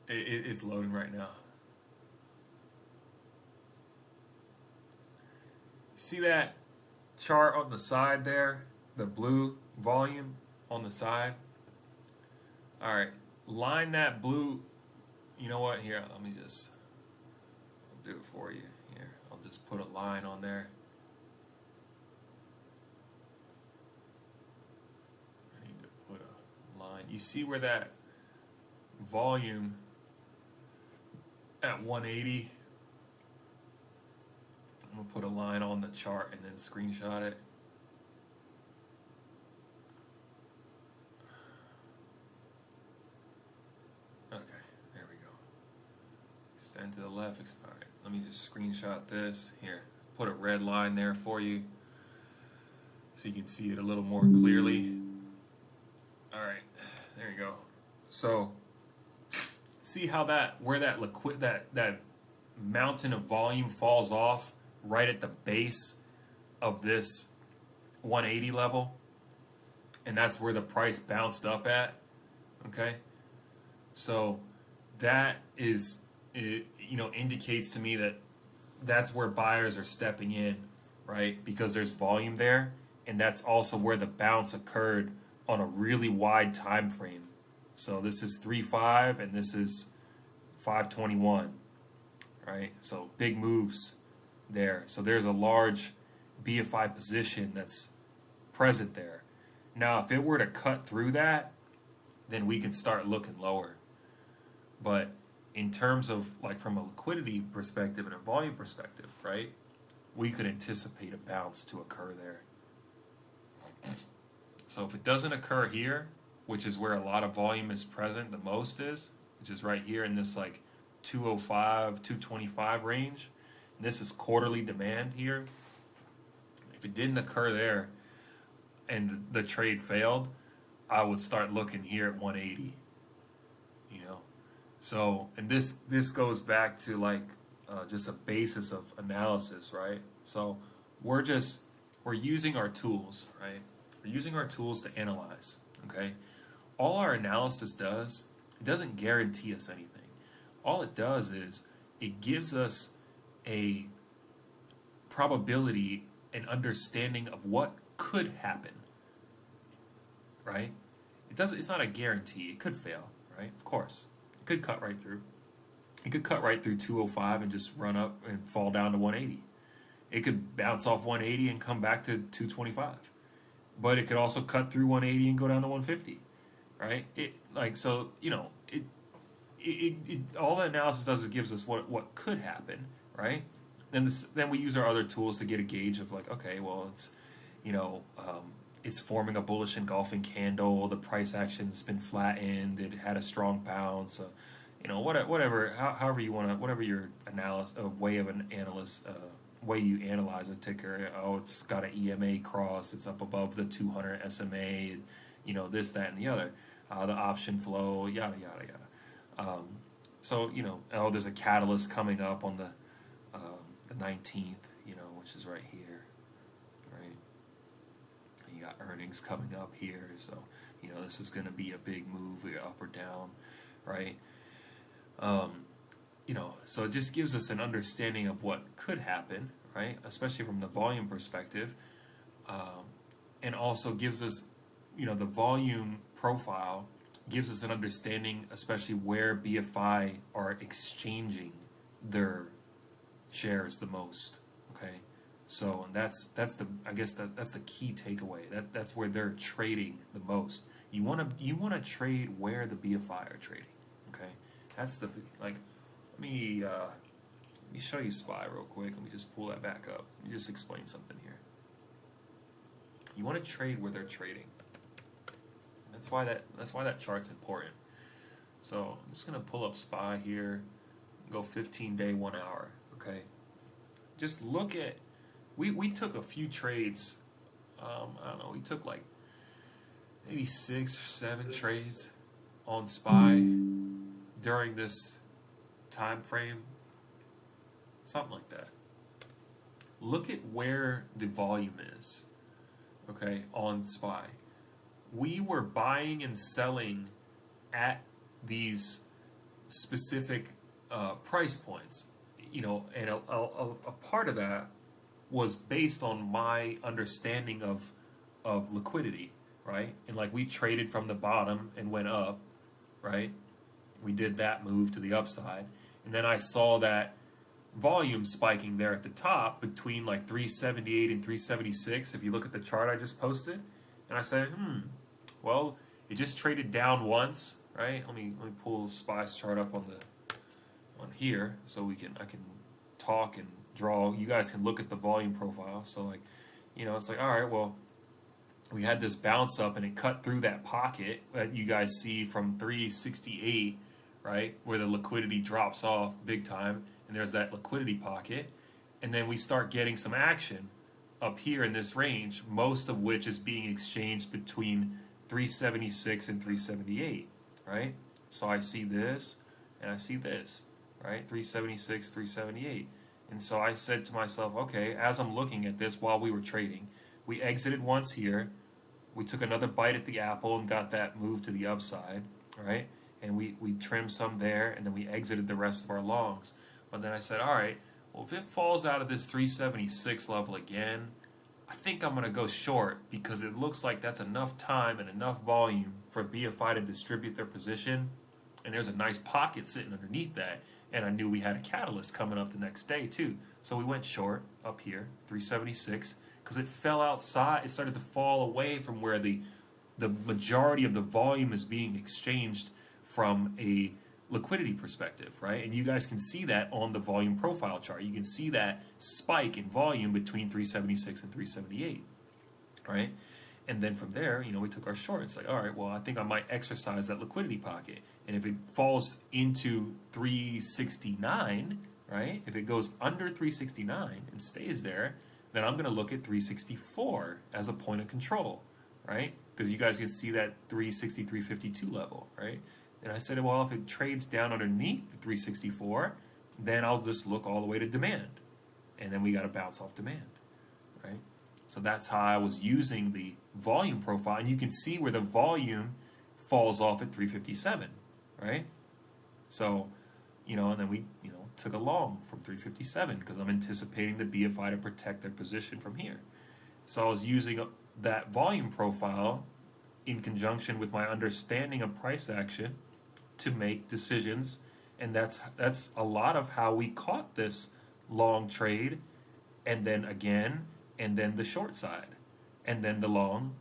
it's loading right now. See that chart on the side there? The blue volume on the side? All right, line that blue. You know what? Here, I'll do it for you. Here, I'll just put a line on there. I need to put a line. You see where that volume at 180? I'm gonna put a line on the chart and then screenshot it. Okay, there we go. Extend to the left. All right, let me just screenshot this. Here, put a red line there for you so you can see it a little more clearly. All right, there you go. So, see how where that mountain of volume falls off right at the base of this 180 level, and that's where the price bounced up at. Okay, so that indicates to me that that's where buyers are stepping in, right? Because there's volume there, and that's also where the bounce occurred on a really wide time frame. So this is 3.5 and this is 5.21, right? So big moves there. So there's a large BFI position that's present there. Now, if it were to cut through that, then we can start looking lower. But in terms of like from a liquidity perspective and a volume perspective, right, we could anticipate a bounce to occur there. So if it doesn't occur here, which is where a lot of volume is present, the most is, which is right here in this like 205, 225 range. And this is quarterly demand here. If it didn't occur there and the trade failed, I would start looking here at 180. So, and this goes back to like just a basis of analysis, right? So we're using our tools, right? We're using our tools to analyze. Okay, all our analysis does, it doesn't guarantee us anything. All it does is it gives us a probability and understanding of what could happen, right? It doesn't. It's not a guarantee. It could fail, right? Of course, it could cut right through. It could cut right through 205 and just run up and fall down to 180. It could bounce off 180 and come back to 225. But it could also cut through 180 and go down to 150, right? It like so it all the analysis does is gives us what could happen, right? Then we use our other tools to get a gauge of like, okay, well, it's you know it's forming a bullish engulfing candle. The price action's been flattened. It had a strong bounce. So, whatever, however you want to, whatever your analysis, way of an analyst, way you analyze a ticker. Oh, it's got an EMA cross. It's up above the 200 SMA. And, this, that, and the other. The option flow, yada yada yada. So oh, there's a catalyst coming up on the 19th. Which is right here, right? You got earnings coming up here, so this is going to be a big move, up or down, right? So it just gives us an understanding of what could happen, right? Especially from the volume perspective, and also gives us, the volume profile gives us an understanding, especially where BFI are exchanging their shares the most. Okay, so that's the I guess that's the key takeaway. That's where they're trading the most. You want to trade where the BFI are trading. Okay, that's the like. Let me show you SPY real quick. Let me just pull that back up. Let me just explain something here. You want to trade where they're trading. That's why that chart's important. So I'm just gonna pull up SPY here. Go 15-day, 1 hour. Okay. Just look at. We took a few trades. I don't know. We took like maybe 6 or 7 trades on SPY during this time frame, something like that. Look at where the volume is, okay, on SPY. We were buying and selling at these specific price points, and a part of that was based on my understanding of liquidity, right? And like we traded from the bottom and went up, right? We did that move to the upside. And then I saw that volume spiking there at the top between like 378 and 376. If you look at the chart I just posted, and I said, well, it just traded down once, right? Let me pull SPY's chart up on here so I can talk and draw. You guys can look at the volume profile. So like, it's like, all right, well, we had this bounce up and it cut through that pocket that you guys see from 368. Right, where the liquidity drops off big time, and there's that liquidity pocket, and then we start getting some action up here in this range, most of which is being exchanged between 376 and 378, right? So I see this, and I see this, right? 376, 378. And so I said to myself, okay, as I'm looking at this while we were trading, we exited once here, we took another bite at the apple and got that move to the upside, right? And we trimmed some there, and then we exited the rest of our longs. But then I said, all right, well, if it falls out of this 376 level again, I think I'm going to go short because it looks like that's enough time and enough volume for BFI to distribute their position. And there's a nice pocket sitting underneath that. And I knew we had a catalyst coming up the next day, too. So we went short up here, 376, because it fell outside. It started to fall away from where the majority of the volume is being exchanged from a liquidity perspective, right? And you guys can see that on the volume profile chart. You can see that spike in volume between 376 and 378, right? And then from there, we took our short. It's like, all right, well, I think I might exercise that liquidity pocket. And if it falls into 369, right? If it goes under 369 and stays there, then I'm going to look at 364 as a point of control, right? Because you guys can see that 360, 352 level, right? And I said, well, if it trades down underneath the 364, then I'll just look all the way to demand. And then we got to bounce off demand, right? So that's how I was using the volume profile. And you can see where the volume falls off at 357, right? So, and then we, took a long from 357 because I'm anticipating the BFI to protect their position from here. So I was using that volume profile in conjunction with my understanding of price action to make decisions, and that's a lot of how we caught this long trade, and then again, and then the short side, and then the long.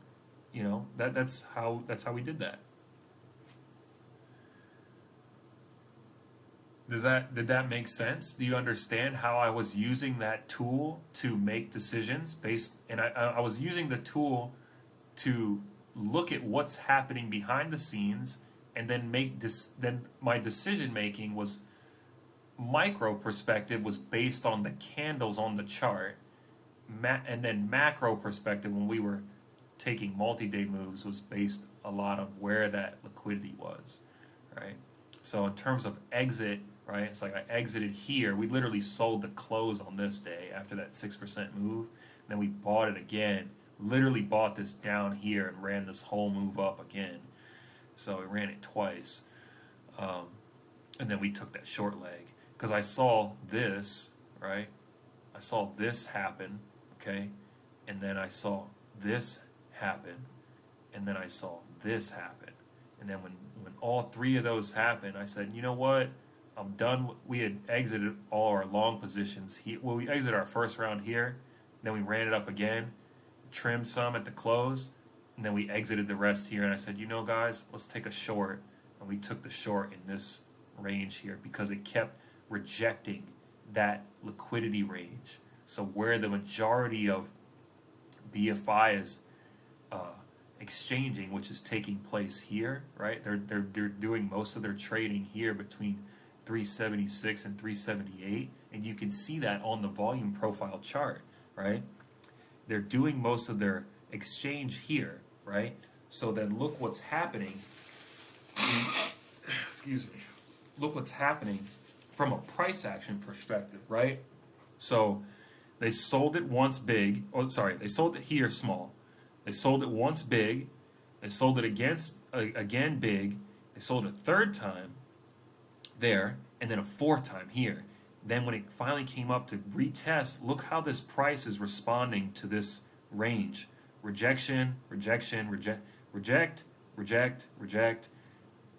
That's how we did that. Did that make sense? Do you understand how I was using that tool to make decisions and I was using the tool to look at what's happening behind the scenes, and then then my decision making was micro perspective was based on the candles on the chart, and then macro perspective when we were taking multi-day moves was based a lot of where that liquidity was, right? So in terms of exit, right, it's like I exited here. We literally sold the close on this day after that 6% move. Then we bought it again. Literally bought this down here and ran this whole move up again. So we ran it twice. And then we took that short leg. Because I saw this, right? I saw this happen, okay? And then I saw this happen. And then I saw this happen. And then when all three of those happened, I said, you know what? I'm done. We had exited all our long positions. We exited our first round here. Then we ran it up again, trimmed some at the close, and then we exited the rest here. And I said, guys, let's take a short. And we took the short in this range here because it kept rejecting that liquidity range. So where the majority of BFI is exchanging, which is taking place here, right? They're doing most of their trading here between 376 and 378, and you can see that on the volume profile chart, right? They're doing most of their exchange here, right? So then look what's happening. Excuse me. Look what's happening from a price action perspective, right? So they sold it once big. Oh, sorry, they sold it here small. They sold it once big. They sold it again big. They sold it a third time there, and then a fourth time here. Then when it finally came up to retest, look how this price is responding to this range. Rejection, rejection, reject,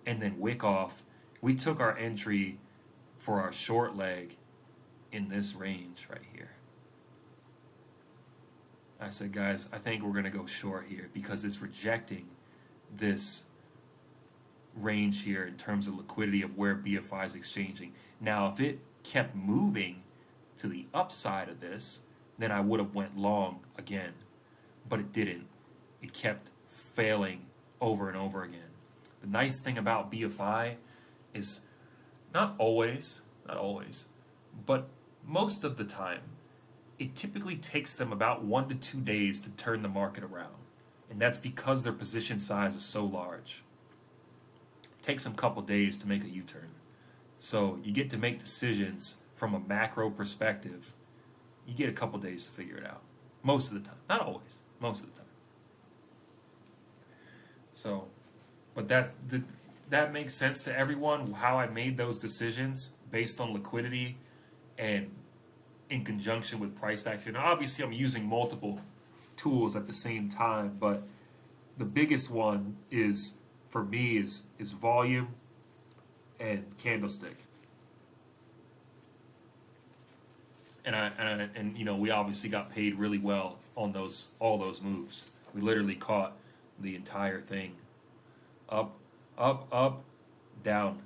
and then wick off. We took our entry for our short leg in this range right here. I said, guys, I think we're going to go short here because it's rejecting this range here in terms of liquidity of where BFI is exchanging. Now, if it kept moving to the upside of this, then I would have went long again, but it didn't. It kept failing over and over again. The nice thing about BFI is not always, but most of the time, it typically takes them about 1 to 2 days to turn the market around. And that's because their position size is so large. It takes them a couple days to make a U-turn. So you get to make decisions from a macro perspective. You get a couple days to figure it out. Most of the time. Not always. Most of the time. So, but that makes sense to everyone, how I made those decisions based on liquidity and in conjunction with price action. Obviously, I'm using multiple tools at the same time, but the biggest one is, for me, is volume and candlestick. And we obviously got paid really well on all those moves. We literally caught the entire thing. Up, down,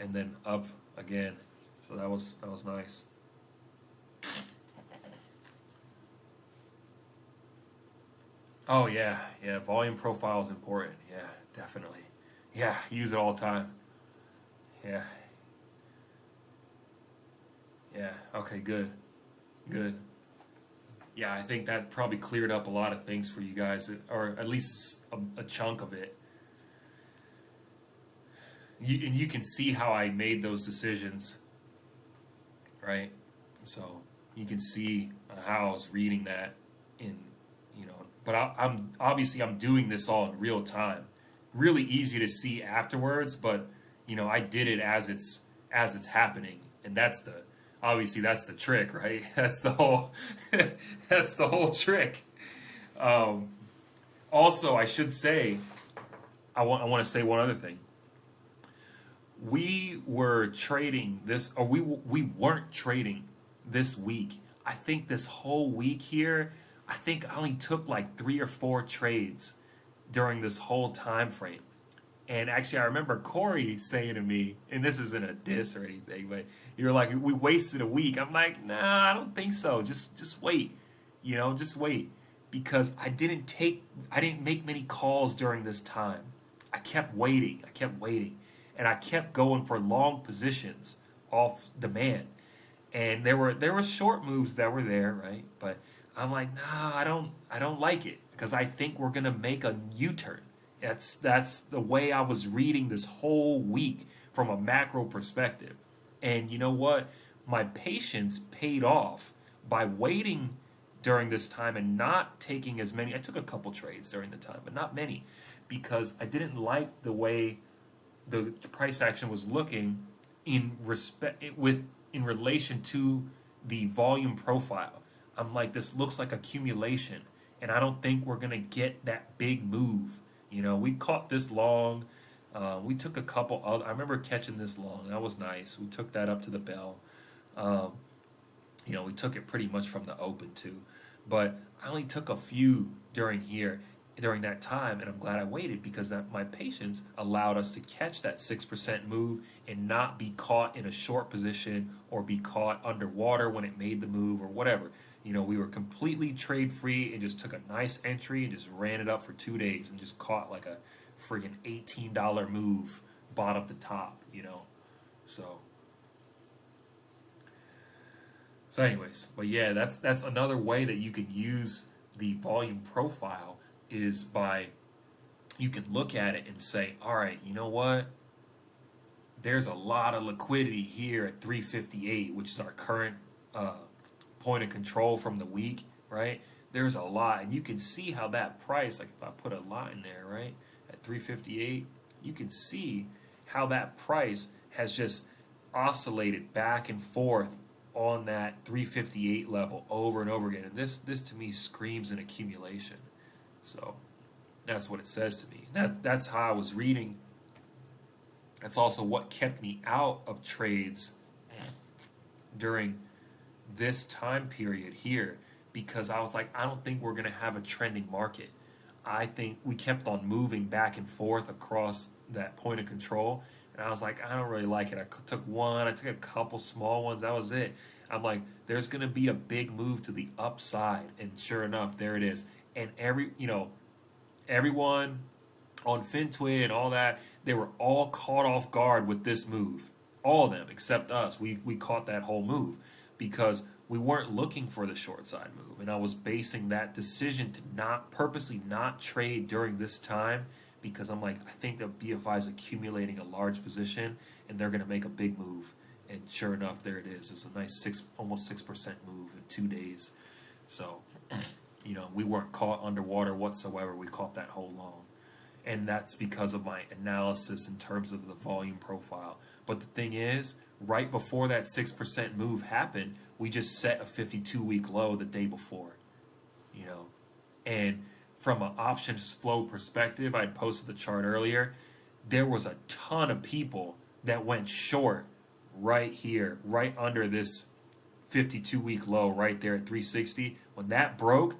and then up again. So that was nice. Oh yeah, volume profile is important. Yeah, definitely. Yeah, use it all the time. Yeah. Okay, good. Yeah, I think that probably cleared up a lot of things for you guys, or at least a chunk of it. And you can see how I made those decisions, right? So you can see how I was reading that in, but I'm obviously I'm doing this all in real time. Really easy to see afterwards, but I did it as it's happening, and that's the trick, right? That's the whole that's the whole trick. Um, Also, I should say I want to say one other thing. We were trading this, or we weren't trading this week. I think this whole week here, I think I only took like 3 or 4 trades during this whole time frame. And actually, I remember Corey saying to me, and this isn't a diss or anything, but you were like, "We wasted a week." I'm like, "Nah, I don't think so. Just wait, just wait," because I didn't make many calls during this time. I kept waiting, and I kept going for long positions off demand. And there were short moves that were there, right? But I'm like, nah, I don't like it because I think we're gonna make a U-turn. That's the way I was reading this whole week from a macro perspective. And you know what? My patience paid off by waiting during this time and not taking as many. I took a couple trades during the time, but not many because I didn't like the way the price action was looking in relation to the volume profile. I'm like, this looks like accumulation, and I don't think we're gonna get that big move. We caught this long. We took a couple other. I remember catching this long. That was nice. We took that up to the bell. Um, we took it pretty much from the open too. But I only took a few during that time, and I'm glad I waited because my patience allowed us to catch that 6% move and not be caught in a short position or be caught underwater when it made the move or whatever. We were completely trade free and just took a nice entry and just ran it up for 2 days and just caught like a freaking $18 move bottom to top. So So, anyways, but yeah, that's another way that you can use the volume profile is by you can look at it and say, all right, you know what? There's a lot of liquidity here at 358, which is our current uh, point of control from the week, right? There's a lot, and you can see how that price, like if I put a line there, right, at 358, you can see how that price has just oscillated back and forth on that 358 level over and over again. And this to me screams an accumulation. So that's what it says to me. That's how I was reading. That's also what kept me out of trades during this time period here because I was like, I don't think we're going to have a trending market. I think we kept on moving back and forth across that point of control. And I was like, I don't really like it. I took a couple small ones. That was it. I'm like, there's going to be a big move to the upside. And sure enough, there it is. And everyone on FinTwit and all that, they were all caught off guard with this move. All of them, except us. We caught that whole move because we weren't looking for the short side move. And I was basing that decision to purposely not trade during this time because I'm like, I think that BFI is accumulating a large position and they're going to make a big move. And sure enough, there it is. It was a nice almost 6% move in 2 days. So, we weren't caught underwater whatsoever. We caught that whole long. And that's because of my analysis in terms of the volume profile. But the thing is, right before that 6% move happened, we just set a 52-week low the day before, And from an options flow perspective, I posted the chart earlier, there was a ton of people that went short right here, right under this 52-week low right there at 360. When that broke,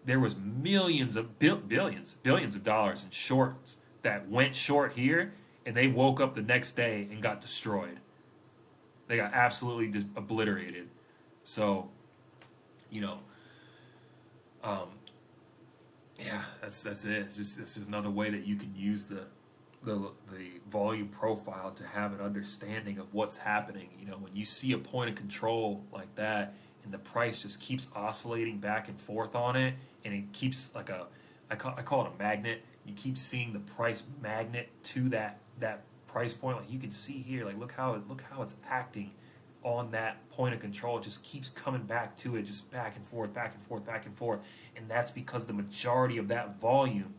there was billions of dollars in shorts that went short here, and they woke up the next day and got destroyed. They got absolutely obliterated. So, yeah, that's it. It's just this is another way that you can use the volume profile to have an understanding of what's happening. When you see a point of control like that, and the price just keeps oscillating back and forth on it, and it keeps I call it a magnet. You keep seeing the price magnet to that price point, like you can see here, like look how it's acting on that point of control. It just keeps coming back to it, just back and forth, back and forth, back and forth. And that's because the majority of that volume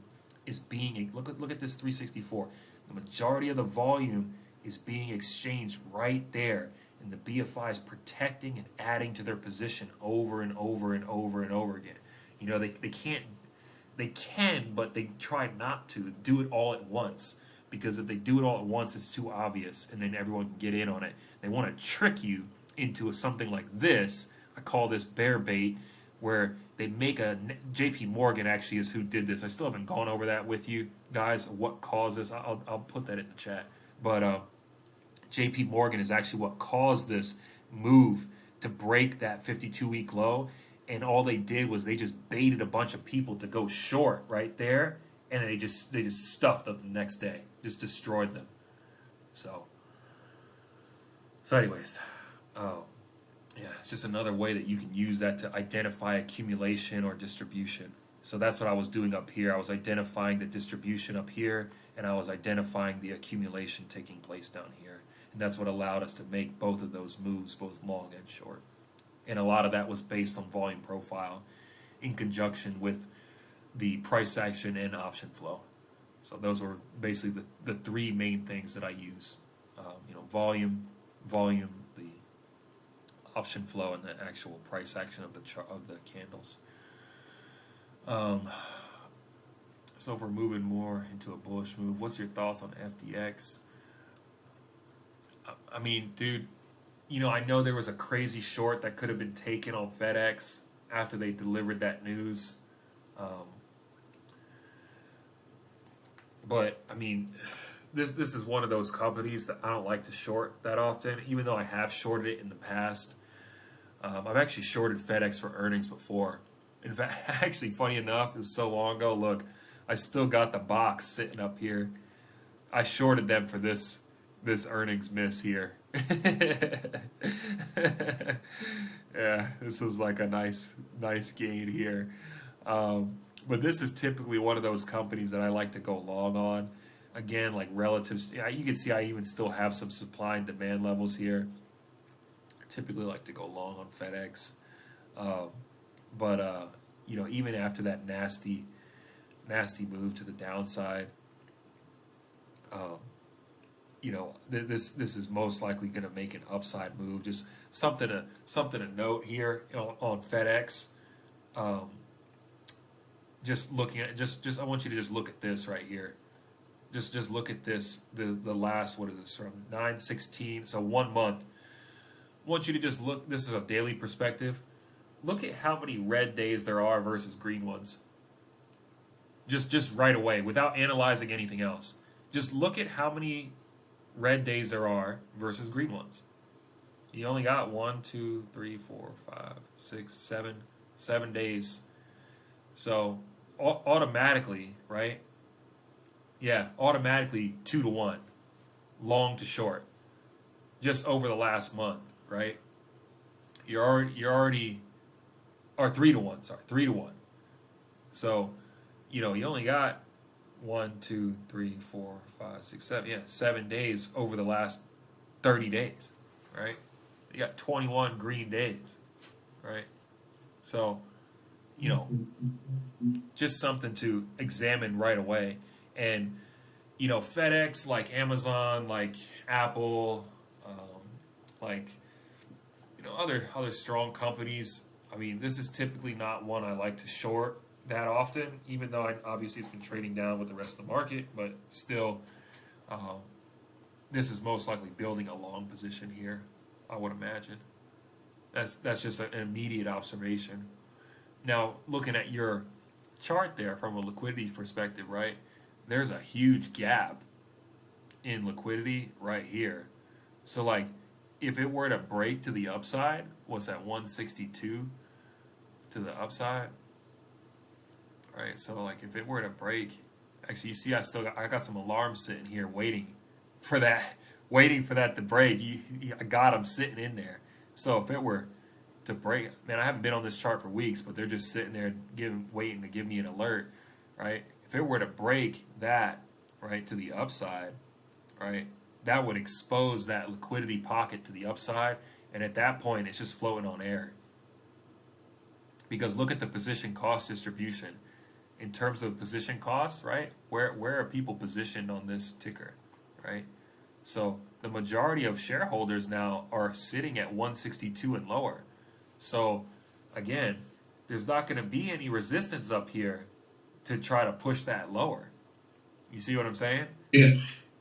is being, look at this 364. The majority of the volume is being exchanged right there. And the BFI is protecting and adding to their position over and over and over and over again. You know, they can, but they try not to do it all at once. Because if they do it all at once, it's too obvious, and then everyone can get in on it. They want to trick you into something like this. I call this bear bait, where they make a JP Morgan actually is who did this. I still haven't gone over that with you guys. What caused this? I'll put that in the chat. But JP Morgan is actually what caused this move to break that 52-week low. And all they did was they just baited a bunch of people to go short right there, and they just stuffed them the next day, just destroyed them. So anyways, yeah, it's just another way that you can use that to identify accumulation or distribution. So that's what I was doing up here. I was identifying the distribution up here, and I was identifying the accumulation taking place down here. And that's what allowed us to make both of those moves, both long and short. And a lot of that was based on volume profile in conjunction with the price action and option flow. So those were basically the three main things that I use. Volume, the option flow, and the actual price action of the candles. So if we're moving more into a bullish move, what's your thoughts on FDX? I mean, dude, I know there was a crazy short that could have been taken on FedEx after they delivered that news. But I mean, this is one of those companies that I don't like to short that often, even though I have shorted it in the past. I've actually shorted FedEx for earnings before. In fact, actually, funny enough, it was so long ago. Look, I still got the box sitting up here. I shorted them for this earnings miss here. Yeah, this was like a nice gain here. But this is typically one of those companies that I like to go long on. Again, like relatives, you can see I even still have some supply and demand levels here. I typically like to go long on FedEx. But even after that nasty move to the downside, this is most likely going to make an upside move. Just something to note here on FedEx. Just looking at I want you to just look at this right here. Just look at this. The last, what is this, from 9/16? So 1 month. I want you to just look. This is a daily perspective. Look at how many red days there are versus green ones. Just right away, without analyzing anything else. Just look at how many red days there are versus green ones. You only got 1, 2, 3, 4, 5, 6, 7 days. So automatically, right? Yeah, automatically 2 to 1, long to short, just over the last month, right? You're already, or 3 to 1. Sorry, 3 to 1. So, you only got 1, 2, 3, 4, 5, 6, 7. Yeah, 7 days over the last 30 days, right? You got 21 green days, right? So, just something to examine right away. And, FedEx, like Amazon, like Apple, other strong companies. I mean, this is typically not one I like to short that often, even though obviously it's been trading down with the rest of the market, but still, this is most likely building a long position here, I would imagine. That's just an immediate observation. Now, looking at your chart there from a liquidity perspective, right, there's a huge gap in liquidity right here. So, like, if it were to break to the upside, what's that, 162 to the upside? Right, so like if it were to break, actually you see I got some alarms sitting here waiting for that to break. I got them sitting in there. So if it were to break, man, I haven't been on this chart for weeks, but they're just sitting there waiting to give me an alert, right? If it were to break that, right, to the upside, right, that would expose that liquidity pocket to the upside, and at that point, it's just floating on air. Because look at the position cost distribution. In terms of position costs, right? Where are people positioned on this ticker, right? So the majority of shareholders now are sitting at 162 and lower. So again, there's not going to be any resistance up here to try to push that lower. You see what I'm saying? Yeah,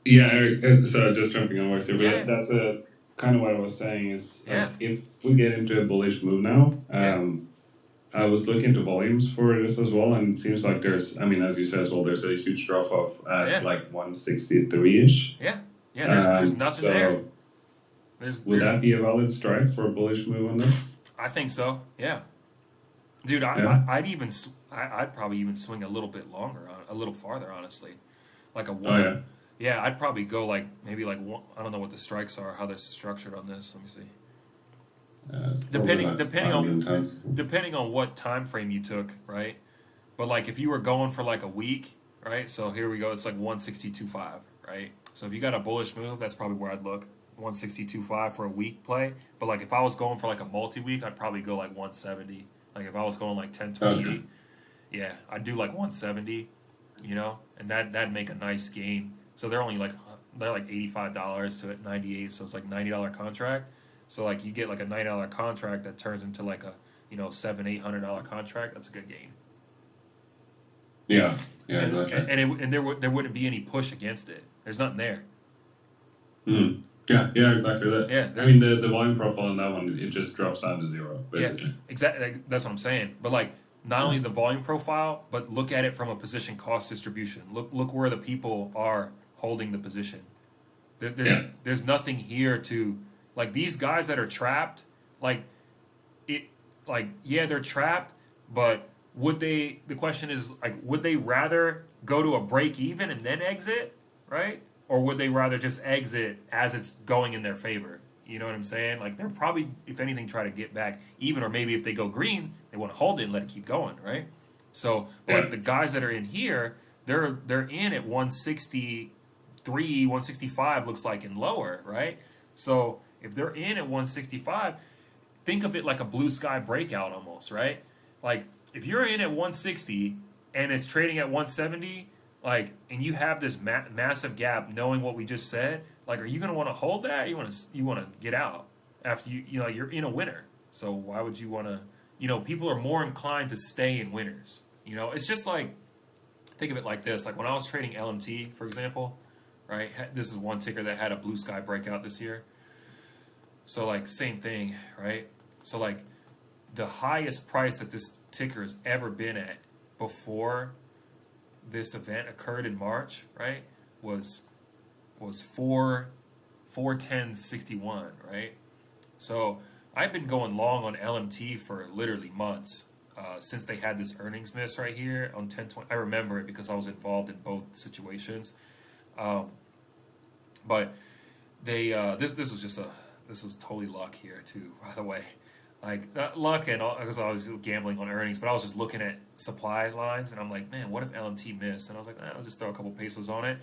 yeah. Eric, so just jumping on words here, Yeah, but that's a kind of what I was saying is yeah, like if we get into a bullish move now, yeah, I was looking into volumes for this as well, and it seems like there's, I mean, as you said as well, there's a huge drop off at yeah, like 163 ish. yeah, yeah. There's nothing there. So would There's that be a valid strike for a bullish move on this? I think so. Yeah, dude. Yeah. I'd probably even swing a little bit longer, a little farther, honestly. Like a Oh one. yeah. Yeah, I'd probably go like maybe like one. I don't know what the strikes are, how they're structured on this. Let me see. Probably like 5 times. Depending on what time frame you took, right? But like if you were going for like a week, right? So here we go. It's like 162.5, right? So if you got a bullish move, that's probably where I'd look. 162.5 for a week play. But like if I was going for like a multi-week, I'd probably go like 170. Like if I was going like 1028, Okay. yeah, I'd do like 170, and that'd make a nice gain. So they're like $85 to 98, so it's like $90 contract. So like you get like a $90 contract that turns into like a $700-800 contract. That's a good gain. Yeah. Yeah. And Gotcha. there wouldn't be any push against it. There's nothing there. Mm. Yeah. Yeah. Exactly that. Yeah, I mean, the volume profile on that one, it just drops down to zero yeah, basically. exactly. That's what I'm saying. But like not only the volume profile, but look at it from a position cost distribution. Look where the people are holding the position. Yeah. There's nothing here to like these guys that are trapped. Like it, like yeah, they're trapped. But would they? The question is like, would they rather go to a break even and then exit, right? Or would they rather just exit as it's going in their favor? You know what I'm saying? Like they're probably, if anything, try to get back even, or maybe if they go green, they want to hold it and let it keep going, right? So, but like Yeah. the guys that are in here, they're in at 163, 165 looks like and lower, right? So if they're in at 165, think of it like a blue sky breakout almost, right? Like if you're in at 160 and it's trading at 170, like, and you have this massive gap, knowing what we just said, like, are you going to want to hold that? You want to get out after you're in a winner. So why would you want to? People are more inclined to stay in winners. It's just like, think of it like this. Like when I was trading LMT, for example, right? This is one ticker that had a blue sky breakout this year. So like same thing, right? So like the highest price that this ticker has ever been at before this event occurred in March, right? Was 410.61, right? So I've been going long on LMT for literally months since they had this earnings miss right here on 10/20. I remember it because I was involved in both situations. But they this was totally luck here too, by the way. Like not luck and all, because I was gambling on earnings, but I was just looking at supply lines and I'm like, man, what if LMT missed? And I was like, I'll just throw a couple pesos on it.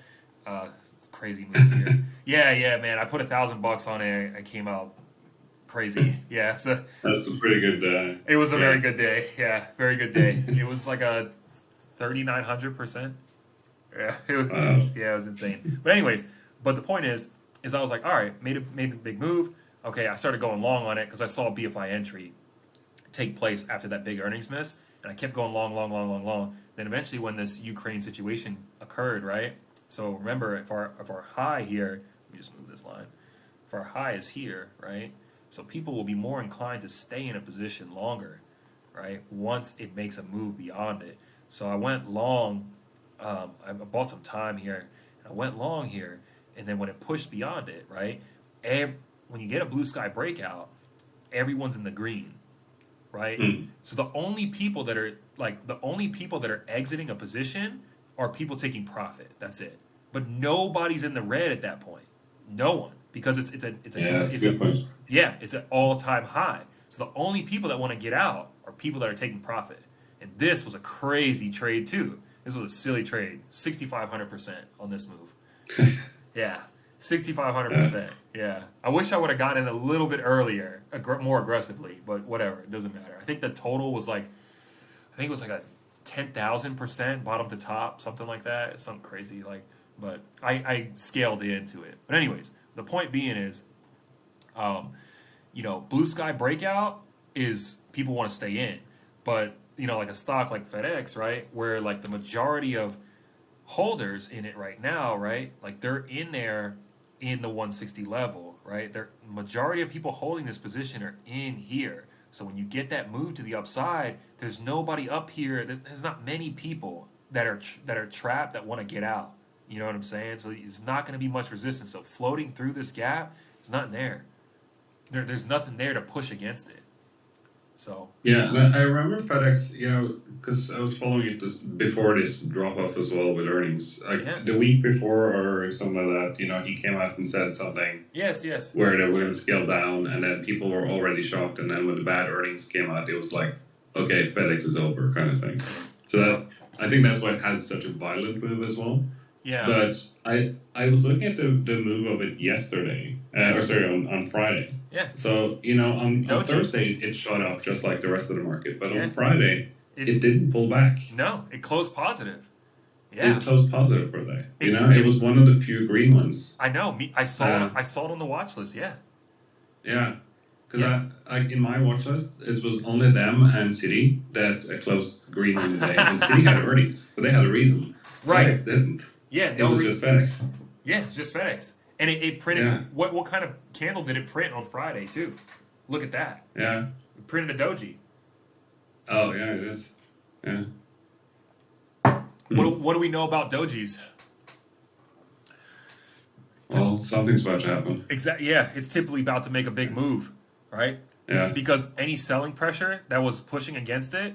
It's a crazy move here. Yeah, man. I put $1,000 on it. I came out crazy. Yeah, so That's a pretty good. it was a Yeah. very good day. Yeah, very good day. It was like a 3,900%. Yeah, Wow. yeah, it was insane. But anyways, the point is I was like, all right, made a big move. Okay, I started going long on it because I saw a BFI entry take place after that big earnings miss, and I kept going long. Then eventually, when this Ukraine situation occurred, right? So remember, if our high here, let me just move this line. If our high is here, right? So people will be more inclined to stay in a position longer, right? Once it makes a move beyond it. So I went long. I bought some time here, and I went long here, and then when it pushed beyond it, right? When you get a blue sky breakout, everyone's in the green, right? Mm. So the only people that are exiting a position are people taking profit. That's it. But nobody's in the red at that point. No one, because it's That's a good point. it's an all-time high. So the only people that want to get out are people that are taking profit. And this was a crazy trade too. This was a silly trade, 6,500% on this move. Yeah. 6,500%. Yeah. I wish I would have gotten in a little bit earlier, more aggressively, but whatever. It doesn't matter. I think the total was like, I think it was like a 10,000% bottom to top, something like that. It's something crazy. Like, but I scaled into it. But anyways, the point being is, blue sky breakout is people want to stay in, but like a stock like FedEx, right, where like the majority of holders in it right now, right, like they're in there in the 160 level, right? The majority of people holding this position are in here. So when you get that move to the upside, there's nobody up here. There's not many people that are trapped that want to get out. You know what I'm saying? So it's not going to be much resistance. So floating through this gap is not there. There's nothing there to push against it. So Yeah, and I remember FedEx, because I was following it before this drop off as well with earnings. Like the week before or something like that, he came out and said something. Yes. Where they were going to scale down, and then people were already shocked. And then when the bad earnings came out, it was like, okay, FedEx is over, kind of thing. So I think that's why it had such a violent move as well. Yeah. But I was looking at the move of it yesterday, on Friday. Yeah. So, on Thursday, it shot up just like the rest of the market. But on Friday, it didn't pull back. No, it closed positive. Yeah. It closed positive for that. It was one of the few green ones. I know. I saw it on the watch list. Yeah. Yeah. Because in my watch list, it was only them and Citi that closed green in the day. And Citi had earnings, but they had a reason. Right. FedEx didn't. Yeah. It was just FedEx. Yeah, it's just FedEx. And it printed. Yeah. What kind of candle did it print on Friday too? Look at that. Yeah. It printed a doji. Oh yeah, it is. Yeah. What do we know about dojis? Well, something's about to happen. Exactly. Yeah, it's typically about to make a big move, right? Yeah. Because any selling pressure that was pushing against it,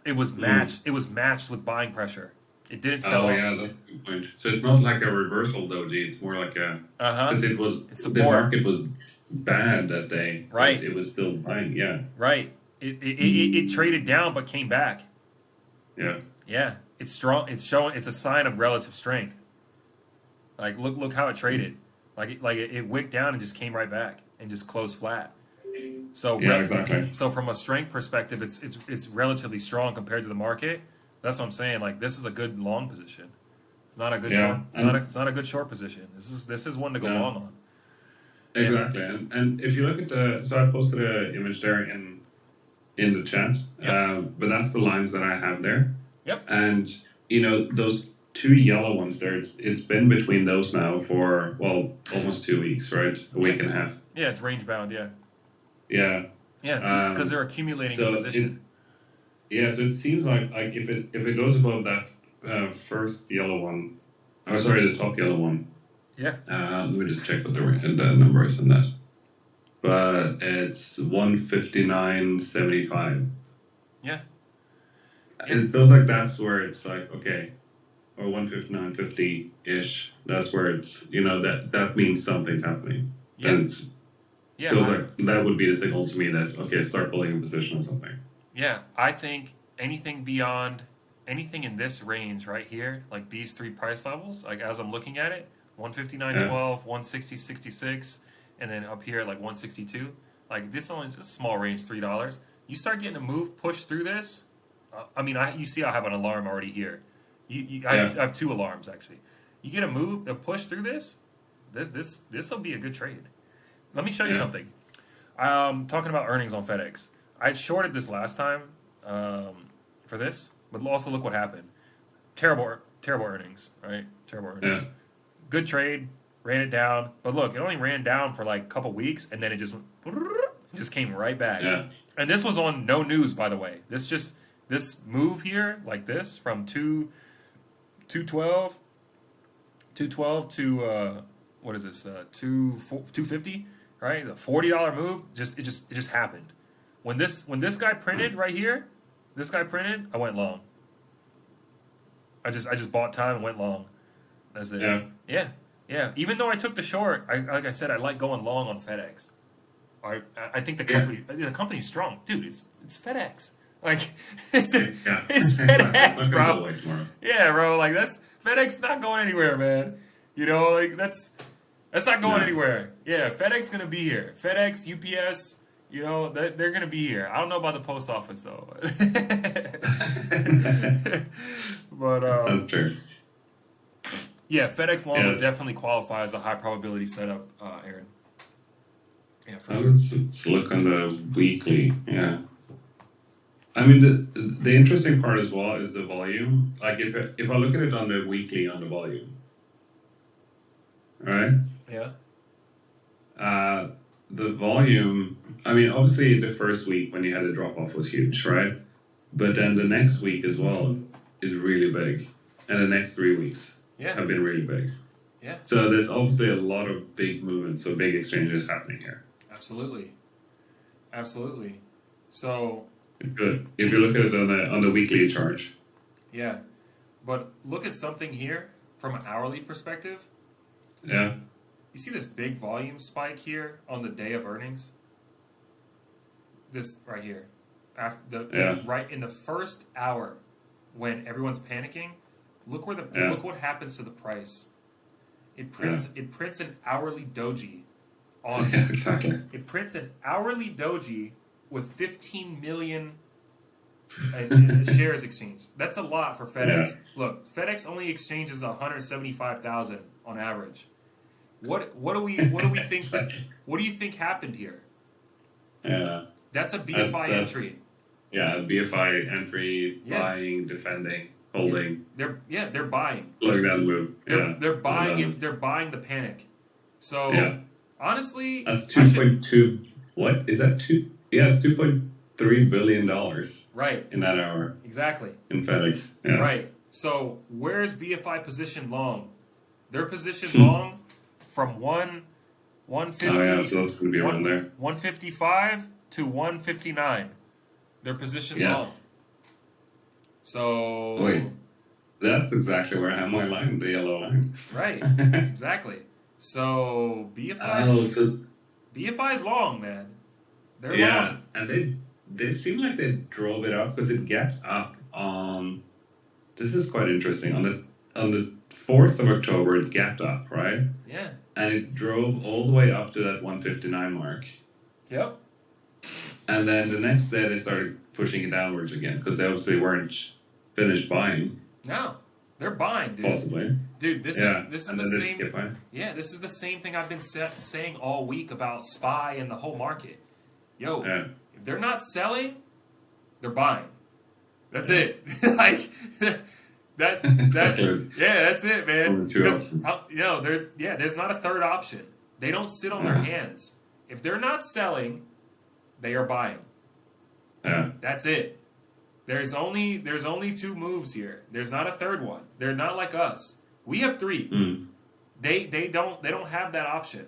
it was matched. It was matched with buying pressure. It didn't sell. Oh yeah, that's a good point. So it's not like a reversal doji. It's more like a because the market was bad that day. Right. It was still buying. Yeah. Right. It traded down but came back. Yeah. Yeah. It's strong. It's showing. It's a sign of relative strength. Like look how it traded. It wicked down and just came right back and just closed flat. So yeah, exactly. So from a strength perspective, it's relatively strong compared to the market. That's what I'm saying. Like this is a good long position. It's not a good short. It's not a good short position. This is one to go long on. Exactly. Yeah. And if you look at so I posted an image there in the chat. Yep. But that's the lines that I have there. Yep. And those two yellow ones there. It's been between those now for almost 2 weeks, right? A week and a half. Yeah, it's range bound. Yeah. Yeah. Yeah, because they're accumulating a position. So it seems like if it goes above that first yellow one, the top yellow one. Yeah. Let me just check what the number is on that. But it's 159.75. Yeah. It feels like that's where it's like okay, or 159.50 ish. That's where it's that means something's happening. Yeah. And feels like that would be the signal to me that okay, start building a position or something. Yeah, I think anything in this range right here, like these three price levels, like as I'm looking at it, 159.12, 160.66, and then up here at like 162, like this only just a small range, $3. You start getting a move push through this. You see I have an alarm already here. I have two alarms actually. You get a push through this. This will be a good trade. Let me show you something. Talking about earnings on FedEx. I shorted this last time for this, but also look what happened. Terrible earnings, right? Terrible earnings. Yeah. Good trade, ran it down, but look, it only ran down for like a couple weeks, and then it just came right back. Yeah. And this was on no news, by the way. This move here, like this, from 212 to what is this? 250, right? The $40 move. It just happened. When this guy printed right here, I went long. I just bought time and went long. That's it. Yeah. Even though I took the short, like I said, I like going long on FedEx. I think the company's strong, dude. It's FedEx. Like it's FedEx, bro. Yeah, bro. Like FedEx not going anywhere, man. Like that's That's not going No. anywhere. Yeah, FedEx gonna be here. FedEx, UPS, you know, they're gonna be here. I don't know about the post office though. But That's true. yeah, FedEx long Yeah. would definitely qualify as a high probability setup, Aaron. Yeah, for sure. Let's look on the weekly. Yeah. I mean, the interesting part as well is the volume. Like if I look at it on the weekly on the volume, right? Yeah. The volume. I mean, obviously the first week when you had a drop off was huge, right? But then the next week as well is really big, and the next 3 weeks Yeah. have been really big. Yeah. So there's obviously a lot of big movements, so big exchanges happening here. Absolutely. Absolutely. So Good. If you look at it on the weekly chart, yeah. But look at something here from an hourly perspective. yeah, You see this big volume spike here on the day of earnings? This right here. After Yeah. right in the first hour when everyone's panicking, look what happens to the price. It prints an hourly doji on yeah, exactly. It prints an hourly doji with 15 million shares exchanged. That's a lot for FedEx. Yeah. Look, FedEx only exchanges 175,000 on average. What do we think what do you think happened here? Yeah. That's a BFI entry. Yeah, BFI entry, Yeah. buying, defending, holding, They're buying. slowing down the move. They're buying it. They're buying the panic. So Yeah. honestly, That's 2.2. What is that? Yeah, it's $2.3 billion right, in that hour exactly. in FedEx. Yeah. Right. So where's BFI positioned long? They're positioned long from 150. Oh yeah, so that's going to be around there. 155 to 159. They're positioned Yeah. long. So Wait, that's exactly where I have my line, the yellow line. right, exactly. So BFI's long, man. They're long. And they seem like they drove it up because it gapped up on. This is quite interesting. On the 4th of October, it gapped up, right? Yeah. And it drove all the way up to that 159 mark. Yep. And then the next day, they started pushing it downwards again because they obviously weren't finished buying. No, they're buying, dude. Possibly. Dude, this Yeah. is And the then they just same. kept buying. Yeah, this is the same thing I've been saying all week about SPY and the whole market. Yo, Yeah. if they're not selling, they're buying. That's it. Like that. Exactly. Yeah, that's it, man. Only two 'Cause, options. there's not a third option. They don't sit on their hands. If they're not selling, they are buying. Yeah. That's it. There's only 2 moves here. There's not a third one. They're not like us. We have 3. Mm. They don't have that option.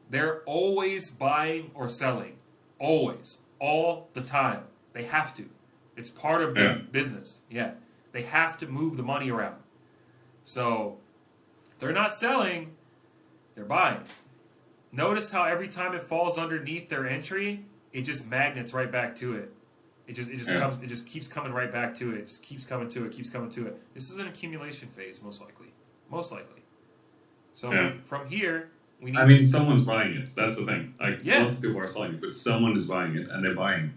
They're always buying or selling. Always. All the time. They have to. It's part of their business. Yeah. They have to move the money around. So if they're not selling, they're buying. Notice how every time it falls underneath their entry, it just magnets right back to it. It just keeps coming right back to it. It just keeps coming to it. This is an accumulation phase, most likely. So from here, we need. I mean, someone's buying it. That's the thing. Like, Yeah. lots of people are selling it, but someone is buying it, and they're buying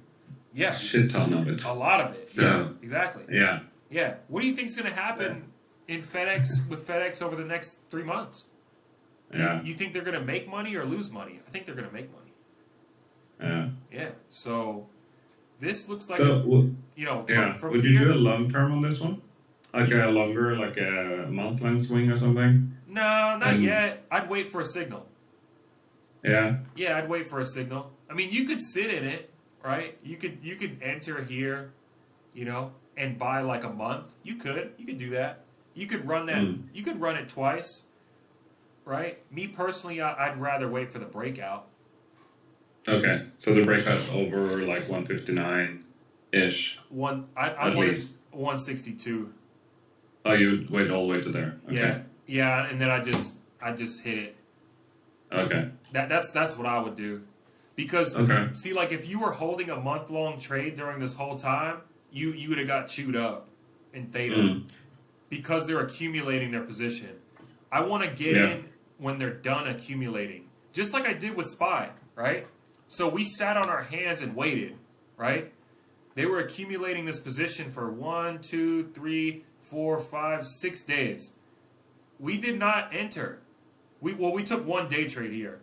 yeah, a shit ton of it. a lot of it. So- Yeah, exactly. Yeah. Yeah. What do you think's going to happen in FedEx over the next 3 months? Yeah. You think they're going to make money or lose money? I think they're going to make money. Yeah. Yeah. So this looks like So, from would here. you do a long term on this one? Like a longer, like a month-long swing or something? No, not yet. I'd wait for a signal. Yeah. Yeah, I'd wait for a signal. I mean, you could sit in it, right? You could enter here, and buy like a month. You could do that. You could run that. You could run it twice, right? Me personally, I'd rather wait for the breakout. Okay. So the breakout over like 159-ish. I At want least. 162. Oh, you wait all the way to there. Okay. Yeah, and then I just hit it. Okay. That's what I would do, because see, like if you were holding a month-long trade during this whole time, you would have got chewed up in theta because they're accumulating their position. I want to get in when they're done accumulating. Just like I did with SPY, right? So we sat on our hands and waited, right? They were accumulating this position for 1, 2, 3, 4, 5, 6 days. We did not enter. We took one day trade here.